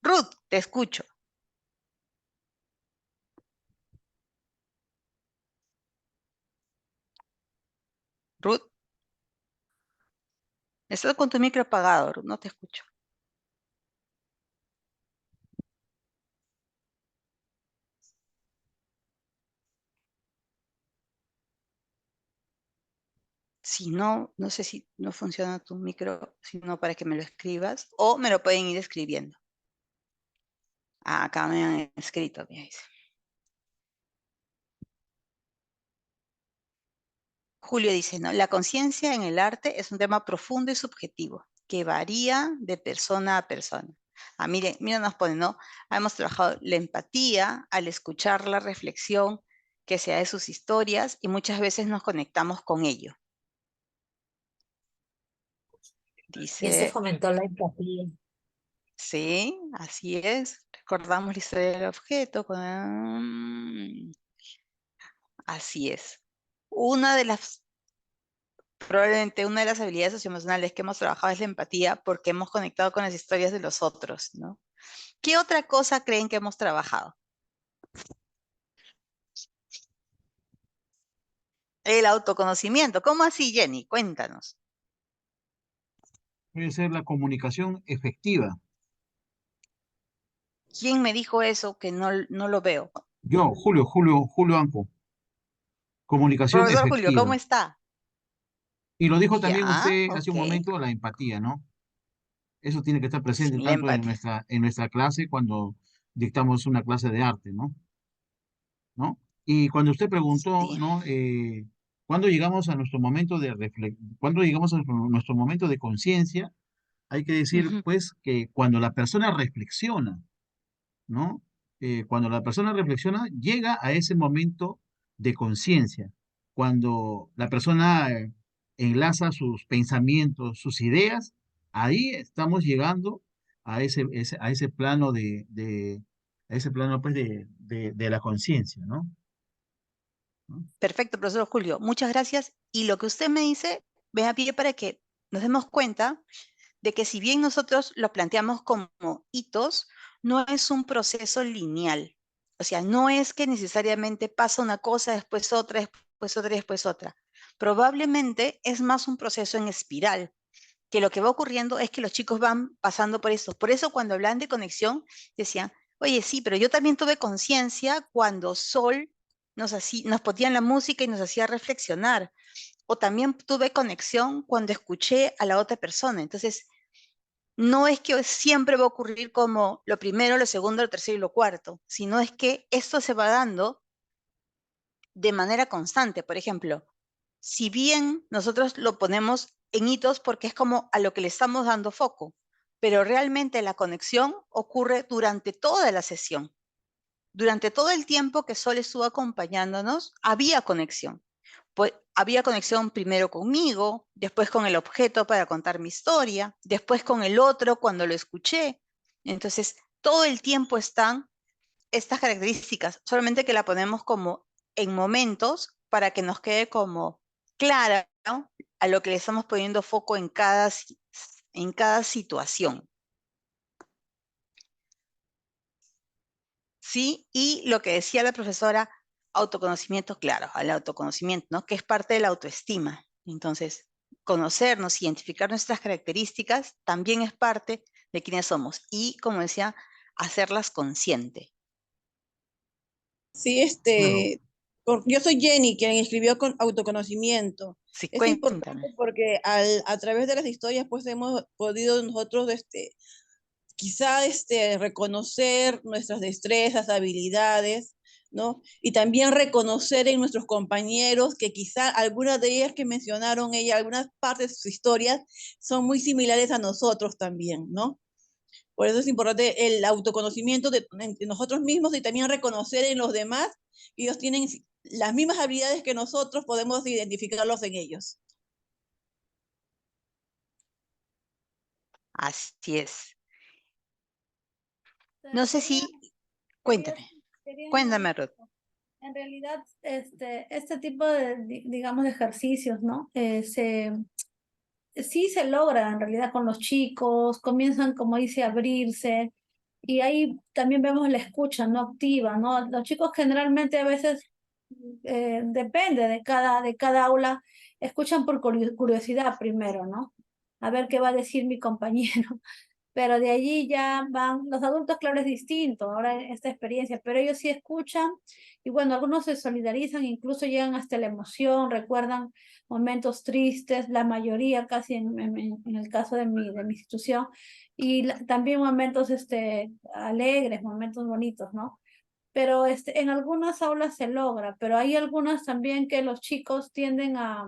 Ruth, te escucho. Ruth, estás con tu micro apagado, Ruth, no te escucho. Si no, no sé si no funciona tu micro, sino para que me lo escribas o me lo pueden ir escribiendo. Ah, acá me han escrito, me dice. Julio dice, ¿no? La conciencia en el arte es un tema profundo y subjetivo, que varía de persona a persona. Ah, mire, nos pone, ¿no? Hemos trabajado la empatía al escuchar la reflexión que sea de sus historias y muchas veces nos conectamos con ello. Y se Dice, fomentó la empatía. sí, así es. Recordamos la historia del objeto. Así es. Probablemente una de las habilidades socioemocionales que hemos trabajado es la empatía porque hemos conectado con las historias de los otros, ¿no? ¿Qué otra cosa creen que hemos trabajado? El autoconocimiento. ¿Cómo así, Jenny? Cuéntanos. Puede ser la comunicación efectiva. ¿Quién me dijo eso que no lo veo? Yo, Julio Anco. Comunicación Profesor Julio, ¿cómo efectiva. está? Y lo dijo también Ya, usted hace ok. un momento, la empatía, ¿no? Eso tiene que estar presente Sí, la tanto empatía. en nuestra clase cuando dictamos una clase de arte, ¿no? ¿No? Y cuando usted preguntó, Sí. ¿no? ¿Cuándo llegamos a nuestro momento de cuándo llegamos a nuestro momento de conciencia? Hay que decir, Ujú. pues, que cuando la persona reflexiona, ¿no? Cuando la persona reflexiona, llega a ese momento de conciencia. Cuando la persona enlaza sus pensamientos, sus ideas, ahí estamos llegando a ese plano a ese plano pues de la conciencia, ¿no? ¿No? Perfecto, profesor Julio. Muchas gracias. Y lo que usted me dice, me a pie para que nos demos cuenta de que si bien nosotros lo planteamos como hitos, no es un proceso lineal. O sea, no es que necesariamente pasa una cosa, después otra, después otra, después otra. Probablemente es más un proceso en espiral, que lo que va ocurriendo es que los chicos van pasando por eso. Por eso cuando hablan de conexión, decían, oye, sí, pero yo también tuve conciencia cuando Sol nos ponía la música y nos hacía reflexionar. O también tuve conexión cuando escuché a la otra persona. Entonces, no es que siempre va a ocurrir como lo primero, lo segundo, lo tercero y lo cuarto, sino es que esto se va dando de manera constante. Por ejemplo, si bien nosotros lo ponemos en hitos porque es como a lo que le estamos dando foco, pero realmente la conexión ocurre durante toda la sesión. Durante todo el tiempo que Sol estuvo acompañándonos, había conexión. Pues había conexión primero conmigo, después con el objeto para contar mi historia, después con el otro cuando lo escuché. Entonces, todo el tiempo están estas características, solamente que la ponemos como en momentos para que nos quede como clara, ¿no? A lo que le estamos poniendo foco en cada situación. ¿Sí? Y lo que decía la profesora, autoconocimiento, claro, al autoconocimiento, ¿no? Que es parte de la autoestima. Entonces, conocernos, identificar nuestras características también es parte de quienes somos y, como decía, hacerlas consciente. Sí, Claro, yo soy Jenny, quien escribió con autoconocimiento. Sí, Es importante cuéntame. porque a través de las historias pues hemos podido nosotros quizá reconocer nuestras destrezas, habilidades, ¿no? Y también reconocer en nuestros compañeros que quizá algunas de ellas que mencionaron ella, algunas partes de sus historias son muy similares a nosotros también, ¿no? Por eso es importante el autoconocimiento de nosotros mismos y también reconocer en los demás que ellos tienen las mismas habilidades que nosotros, podemos identificarlos en ellos. Así es. sea, No sé si, quería, cuéntame, quería añadir, cuéntame, Ruth. en realidad, este tipo de, digamos, de ejercicios, ¿no? Sí se logra en realidad con los chicos, comienzan, como dice, a abrirse, y ahí también vemos la escucha no activa, ¿no? Los chicos generalmente a veces, depende de cada aula, escuchan por curiosidad primero, ¿no? A ver qué va a decir mi compañero. Pero de allí ya van, los adultos, claro, es distinto, ahora esta experiencia, pero ellos sí escuchan y bueno, algunos se solidarizan, incluso llegan hasta la emoción, recuerdan momentos tristes, la mayoría casi en el caso de mi institución, y también momentos alegres, momentos bonitos, ¿no? Pero en algunas aulas se logra, pero hay algunas también que los chicos tienden a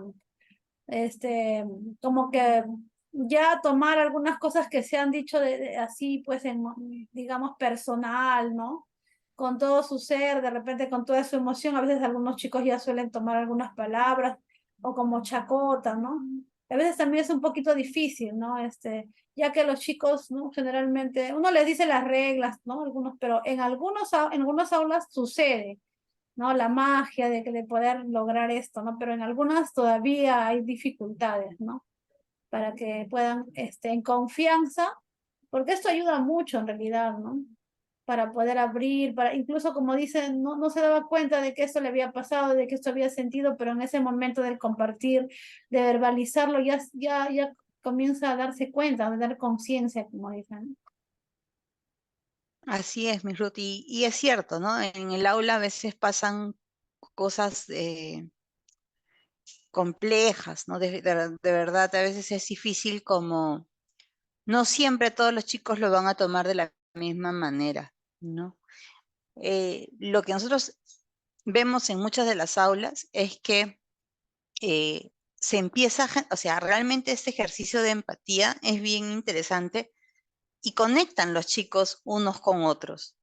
como que ya tomar algunas cosas que se han dicho así, pues, digamos, personal, ¿no? Con todo su ser, de repente con toda su emoción, a veces algunos chicos ya suelen tomar algunas palabras o como chacota, ¿no? A veces también es un poquito difícil, ¿no? Ya que los chicos, ¿no? Generalmente, uno les dice las reglas, ¿no? Algunos, pero en algunas aulas sucede, ¿no? La magia de poder lograr esto, ¿no? Pero en algunas todavía hay dificultades, ¿no? Para que puedan, en confianza, porque esto ayuda mucho en realidad, ¿no? Para poder abrir, para, incluso como dicen, no se daba cuenta de que esto le había pasado, de que esto había sentido, pero en ese momento del compartir, de verbalizarlo, ya comienza a darse cuenta, a dar conciencia, como dicen. Así es, mi Ruth, y es cierto, ¿no? En el aula a veces pasan cosas complejas, ¿no? De verdad, a veces es difícil como, no siempre todos los chicos lo van a tomar de la misma manera, ¿no? Lo que nosotros vemos en muchas de las aulas es que se empieza, o sea, realmente este ejercicio de empatía es bien interesante y conectan los chicos unos con otros.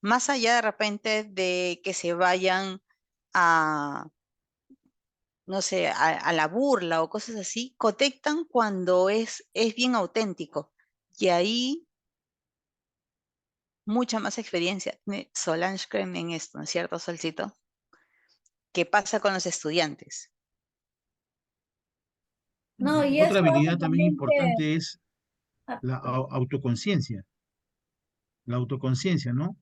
Más allá de repente de que se vayan a, no sé, a la burla o cosas así, conectan cuando es bien auténtico. Y ahí mucha más experiencia tiene Solange Creme en esto, ¿no es cierto, Solcito? ¿Qué pasa con los estudiantes? No, y Otra esto hace habilidad también también que... importante es ah, la autoconciencia, ¿no?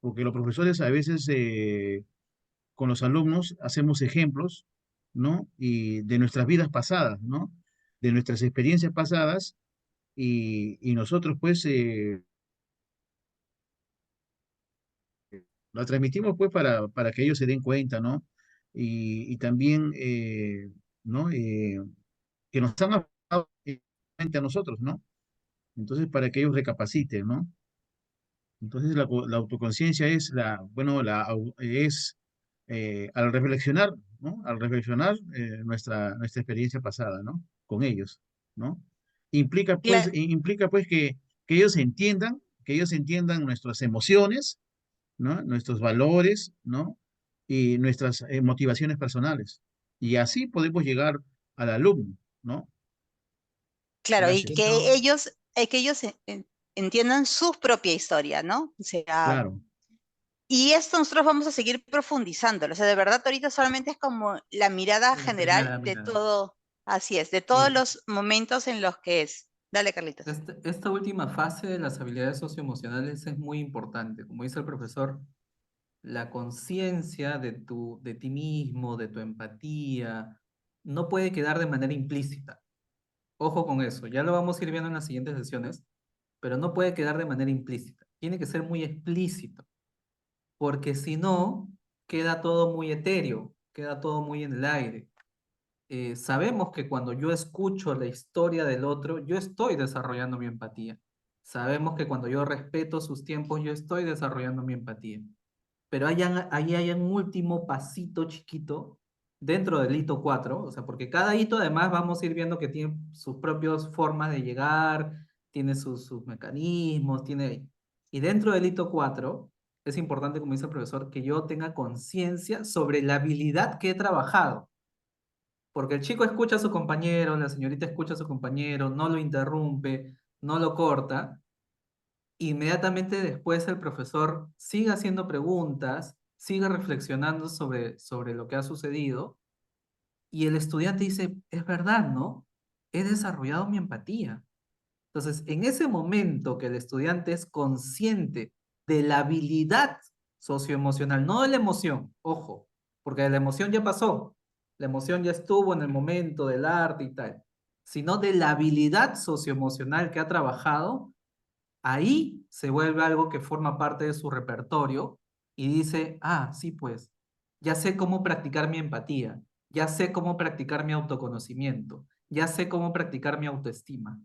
Porque los profesores a veces con los alumnos hacemos ejemplos, ¿no? Y de nuestras vidas pasadas, ¿no? De nuestras experiencias pasadas y nosotros pues la transmitimos pues para que ellos se den cuenta, ¿no? Y también, ¿no? Que nos han afectado a nosotros, ¿no? Entonces, para que ellos recapaciten, ¿no? Entonces, la autoconciencia es al reflexionar, ¿no? Al reflexionar nuestra experiencia pasada, ¿no? Con ellos, ¿no? Cla- Implica pues que ellos entiendan nuestras emociones, ¿no? Nuestros valores, ¿no? Y nuestras motivaciones personales. Y así podemos llegar al alumno, ¿no? claro, y Gracias. que ellos entiendan su propia historia, ¿no? O sea, Claro. y esto nosotros vamos a seguir profundizándolo. O sea, de verdad, ahorita solamente es como la mirada la general primera de mirada. todo, así es, de todos Y los momentos en los que es. Dale, Carlitos. esta última fase de las habilidades socioemocionales es muy importante. Como dice el profesor, la conciencia de ti mismo, de tu empatía, no puede quedar de manera implícita. Ojo con eso, ya lo vamos a ir viendo en las siguientes sesiones, pero no puede quedar de manera implícita. Tiene que ser muy explícito, porque si no, queda todo muy etéreo, queda todo muy en el aire. Sabemos que cuando yo escucho la historia del otro, yo estoy desarrollando mi empatía. Sabemos que cuando yo respeto sus tiempos, yo estoy desarrollando mi empatía. Pero ahí hay un último pasito chiquito dentro del hito 4, o sea, porque cada hito además vamos a ir viendo que tiene sus propias formas de llegar, tiene sus mecanismos, y dentro del hito 4 es importante, como dice el profesor, que yo tenga conciencia sobre la habilidad que he trabajado. Porque el chico escucha a su compañero, la señorita escucha a su compañero, no lo interrumpe, no lo corta. Inmediatamente después el profesor sigue haciendo preguntas, sigue reflexionando sobre lo que ha sucedido, y el estudiante dice, es verdad, ¿no? He desarrollado mi empatía. Entonces, en ese momento que el estudiante es consciente de la habilidad socioemocional, no de la emoción, ojo, porque la emoción ya pasó, la emoción ya estuvo en el momento del arte y tal, sino de la habilidad socioemocional que ha trabajado, ahí se vuelve algo que forma parte de su repertorio y dice, ah, sí, pues, ya sé cómo practicar mi empatía, ya sé cómo practicar mi autoconocimiento, ya sé cómo practicar mi autoestima.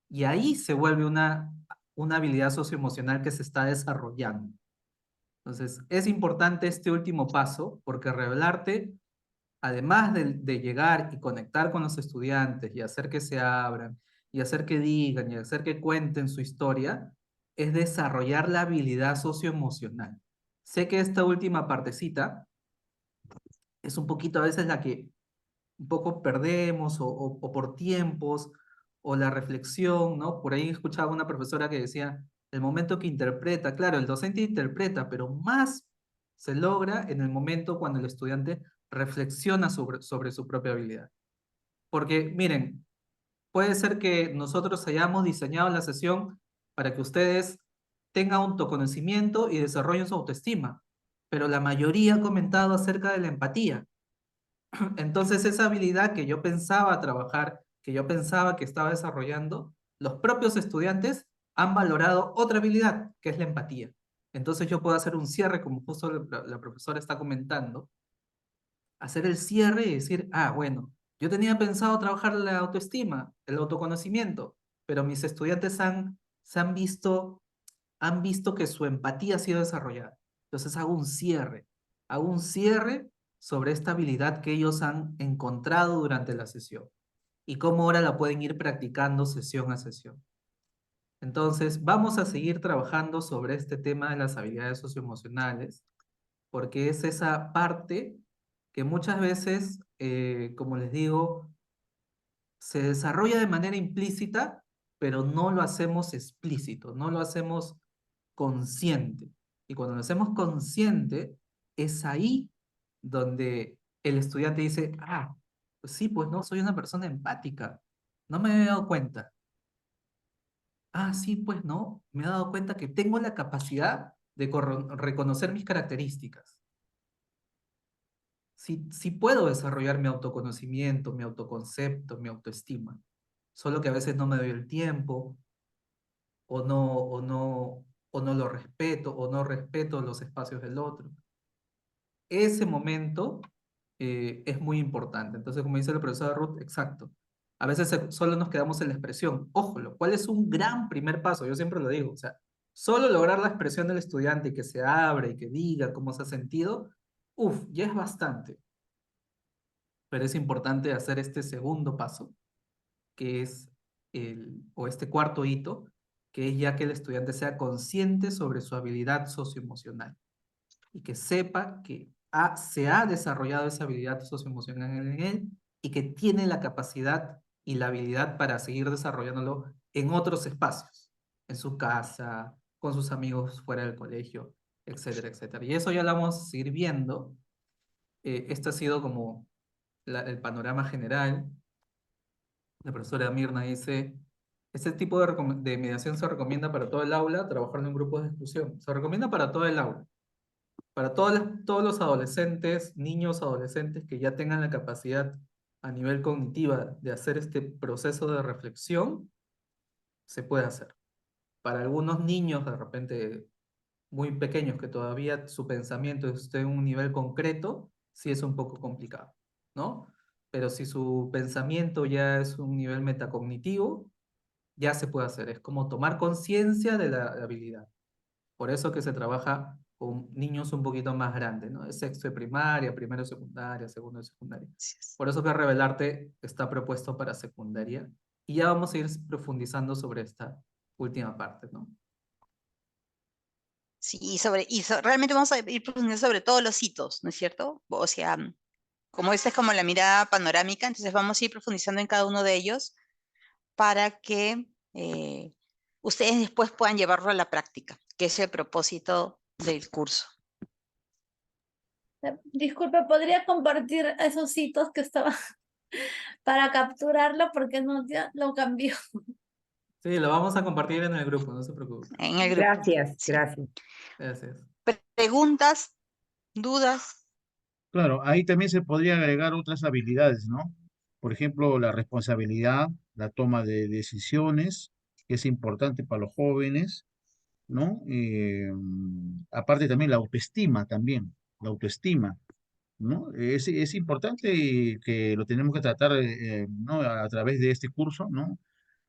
Y ahí se vuelve una habilidad socioemocional que se está desarrollando. Entonces, es importante este último paso porque revelarte, además de llegar y conectar con los estudiantes y hacer que se abran, y hacer que digan, y hacer que cuenten su historia, es desarrollar la habilidad socioemocional. Sé que esta última partecita es un poquito a veces la que un poco perdemos o por tiempos o la reflexión, ¿no? Por ahí escuchaba una profesora que decía, el momento que interpreta, claro, el docente interpreta, pero más se logra en el momento cuando el estudiante reflexiona sobre su propia habilidad. Porque, miren, puede ser que nosotros hayamos diseñado la sesión para que ustedes tengan autoconocimiento y desarrollen su autoestima, pero la mayoría ha comentado acerca de la empatía. Entonces esa habilidad que yo pensaba trabajar, que yo pensaba que estaba desarrollando, los propios estudiantes han valorado otra habilidad, que es la empatía. Entonces yo puedo hacer un cierre, como justo la profesora está comentando, hacer el cierre y decir, ah, bueno, yo tenía pensado trabajar la autoestima, el autoconocimiento, pero mis estudiantes han visto que su empatía ha sido desarrollada. Entonces hago un cierre sobre esta habilidad que ellos han encontrado durante la sesión y cómo ahora la pueden ir practicando sesión a sesión. Entonces, vamos a seguir trabajando sobre este tema de las habilidades socioemocionales, porque es esa parte que muchas veces, como les digo, se desarrolla de manera implícita, pero no lo hacemos explícito, no lo hacemos consciente. Y cuando lo hacemos consciente, es ahí donde el estudiante dice, ah, pues sí, pues no, soy una persona empática, no me he dado cuenta. Ah, sí, pues no, me he dado cuenta que tengo la capacidad de reconocer mis características. Sí, sí puedo desarrollar mi autoconocimiento, mi autoconcepto, mi autoestima. Solo que a veces no me doy el tiempo, o no lo respeto, o no respeto los espacios del otro. Ese momento es muy importante. Entonces, como dice la profesora Ruth, exacto. A veces solo nos quedamos en la expresión. Ojo, lo cual es un gran primer paso, yo siempre lo digo. O sea, solo lograr la expresión del estudiante y que se abre y que diga cómo se ha sentido, ya es bastante. Pero es importante hacer este segundo paso, que es o este cuarto hito, que es ya que el estudiante sea consciente sobre su habilidad socioemocional y que sepa que se ha desarrollado esa habilidad socioemocional en él y que tiene la capacidad y la habilidad para seguir desarrollándolo en otros espacios, en su casa, con sus amigos fuera del colegio, etcétera, etcétera. Y eso ya lo vamos a seguir viendo. Este ha sido como el panorama general. La profesora Mirna dice, este tipo de mediación se recomienda para todo el aula, trabajar en un grupo de discusión. Se recomienda para todo el aula, para todos los adolescentes, niños adolescentes que ya tengan la capacidad a nivel cognitiva de hacer este proceso de reflexión, se puede hacer. Para algunos niños, de repente, muy pequeños, que todavía su pensamiento esté en un nivel concreto, sí es un poco complicado, ¿no? Pero si su pensamiento ya es un nivel metacognitivo, ya se puede hacer. Es como tomar conciencia de la habilidad. Por eso que se trabaja con niños un poquito más grandes, ¿no? De sexto de primaria, primero de secundaria, segundo de secundaria. Por eso que Revelarte está propuesto para secundaria. Y ya vamos a ir profundizando sobre esta última parte, ¿no? Sí, realmente vamos a ir profundizando sobre todos los hitos, ¿no es cierto? O sea, como esta es como la mirada panorámica, entonces vamos a ir profundizando en cada uno de ellos para que ustedes después puedan llevarlo a la práctica, que es el propósito del curso. Disculpe, ¿podría compartir esos hitos que estaba para capturarlo? Porque no, ya lo cambió. Sí, lo vamos a compartir en el grupo, no se preocupe. En el grupo. Gracias, Sí. gracias. Gracias. ¿Preguntas? ¿Dudas? Claro, ahí también se podría agregar otras habilidades, ¿no? Por ejemplo, la responsabilidad, la toma de decisiones, que es importante para los jóvenes, ¿no? Aparte también la autoestima, ¿no? Es importante que lo tenemos que tratar, ¿no? A través de este curso, ¿no?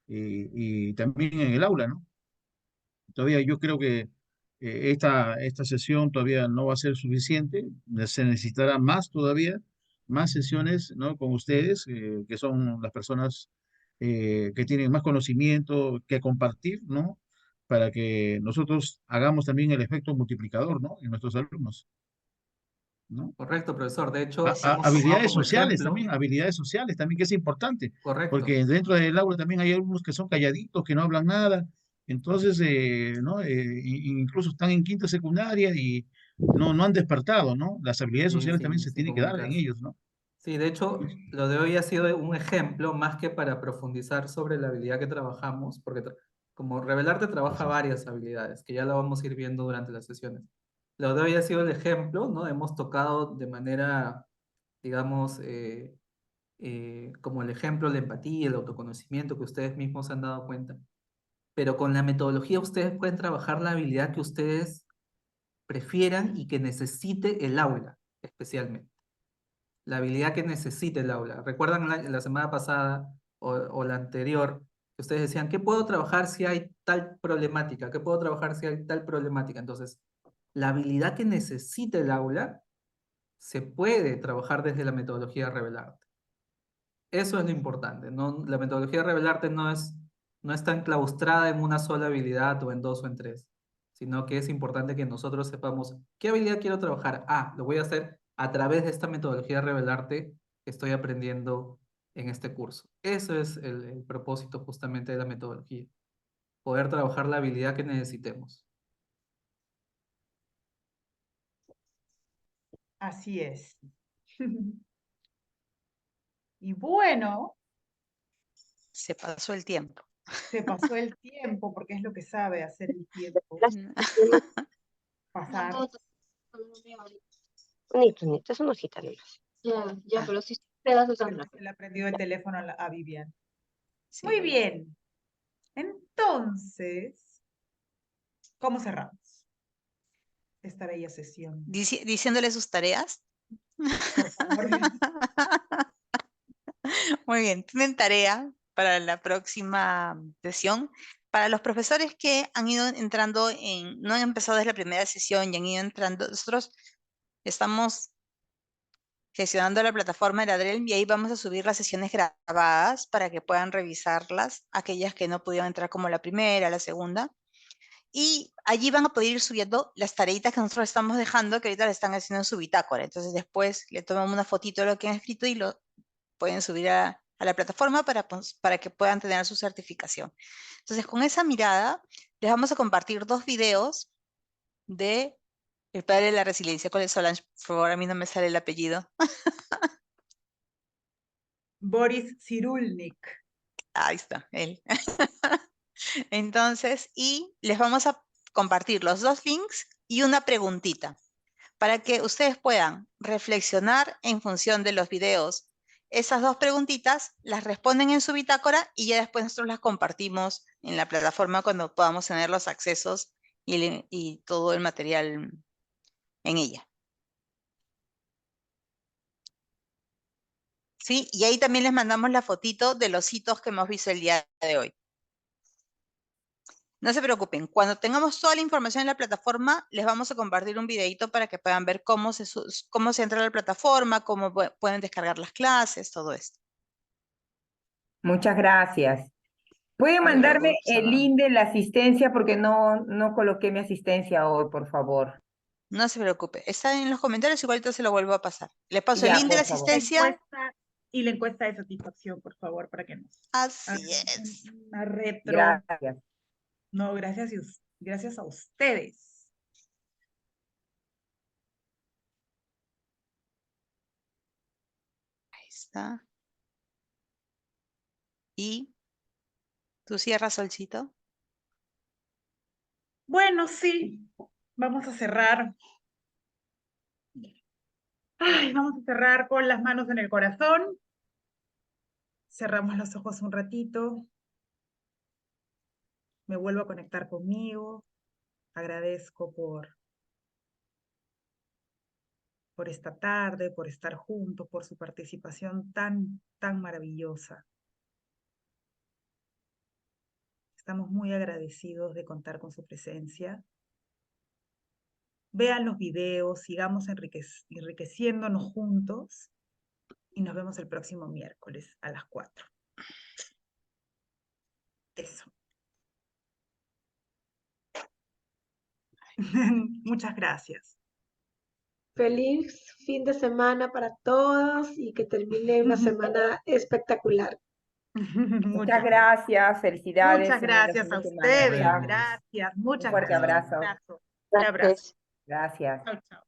Y también en el aula, ¿no? Todavía yo creo que esta sesión todavía no va a ser suficiente, se necesitará más todavía, más sesiones, ¿no? Con ustedes, que son las personas que tienen más conocimiento que compartir, ¿no? Para que nosotros hagamos también el efecto multiplicador, ¿no? En nuestros alumnos, ¿no? Correcto, profesor. De hecho, hemos tomado Habilidades como sociales ejemplo. también, habilidades sociales también, que es importante, Correcto. porque dentro del aula también hay algunos que son calladitos, que no hablan nada, entonces, ¿no? Incluso están en quinta secundaria y no han despertado, ¿no? Las habilidades Sí, sociales también se sin tienen que dar en comunicarse. ellos, ¿no? Sí, de hecho, lo de hoy ha sido un ejemplo más que para profundizar sobre la habilidad que trabajamos, porque como Revelarte trabaja varias habilidades, que ya la vamos a ir viendo durante las sesiones. Lo de hoy ha sido el ejemplo, ¿no? Hemos tocado de manera, digamos, como el ejemplo, la empatía, el autoconocimiento que ustedes mismos se han dado cuenta. Pero con la metodología ustedes pueden trabajar la habilidad que ustedes prefieran y que necesite el aula, especialmente. La habilidad que necesite el aula. ¿Recuerdan la semana pasada o la anterior que ustedes decían, ¿qué puedo trabajar si hay tal problemática? ¿Qué puedo trabajar si hay tal problemática? Entonces, la habilidad que necesita el aula se puede trabajar desde la metodología Revelarte. Eso es lo importante, ¿no? La metodología Revelarte no está enclaustrada en una sola habilidad o en dos o en tres, sino que es importante que nosotros sepamos qué habilidad quiero trabajar. Lo voy a hacer a través de esta metodología Revelarte que estoy aprendiendo en este curso. Eso es el propósito justamente de la metodología, poder trabajar la habilidad que necesitemos. Así es. Y bueno, Se pasó el tiempo. se pasó el tiempo, porque es lo que sabe hacer el tiempo. Pasar. Nito, es una hojita nomás. Ya, pero si pedazos Se le aprendió el teléfono a Vivian. Sí. Muy bien. Entonces, ¿cómo cerramos esta bella sesión? Diciéndole sus tareas. Por favor. Muy bien, tienen tarea para la próxima sesión. Para los profesores que han ido entrando no han empezado desde la primera sesión y han ido entrando, nosotros estamos gestionando la plataforma de la DRELM y ahí vamos a subir las sesiones grabadas para que puedan revisarlas, aquellas que no pudieron entrar como la primera, la segunda. Y allí van a poder ir subiendo las tareitas que nosotros estamos dejando, que ahorita le están haciendo en su bitácora. Entonces después le toman una fotito de lo que han escrito y lo pueden subir a la plataforma para que puedan tener su certificación. Entonces, con esa mirada, les vamos a compartir 2 videos de El Padre de la Resiliencia. ¿Cuál es, Solange? Por favor, a mí no me sale el apellido. Boris Cyrulnik. Ahí está, él. Entonces, y les vamos a compartir los 2 links y una preguntita para que ustedes puedan reflexionar en función de los videos esas 2 preguntitas, las responden en su bitácora y ya después nosotros las compartimos en la plataforma cuando podamos tener los accesos y todo el material en ella. ¿Sí? Y ahí también les mandamos la fotito de los hitos que hemos visto el día de hoy. No se preocupen, cuando tengamos toda la información en la plataforma, les vamos a compartir un videito para que puedan ver cómo se entra a la plataforma, cómo pueden descargar las clases, todo esto. Muchas gracias. ¿Puede mandarme el link de la asistencia? Porque no coloqué mi asistencia hoy, por favor. No se preocupe, está en los comentarios, igualito se lo vuelvo a pasar. Les paso el Ya, link de la por favor. asistencia. Y la encuesta de satisfacción, por favor, para que nos Así hagan es. una retro. Gracias. No, gracias a ustedes. Ahí está. Y tú cierras, Solcito. Bueno, sí, vamos a cerrar. Ay, vamos a cerrar con las manos en el corazón. Cerramos los ojos un ratito. Me vuelvo a conectar conmigo. Agradezco por esta tarde, por estar juntos, por su participación tan maravillosa. Estamos muy agradecidos de contar con su presencia. Vean los videos, sigamos enriqueciéndonos juntos y nos vemos el próximo miércoles a las 4. Eso. Muchas gracias. Feliz fin de semana para todos y que termine una semana espectacular. Muchas gracias. Felicidades. Muchas gracias a ustedes. Gracias. Muchas Un fuerte gracias. abrazo. Un abrazo. Gracias. Gracias. Chao, chao.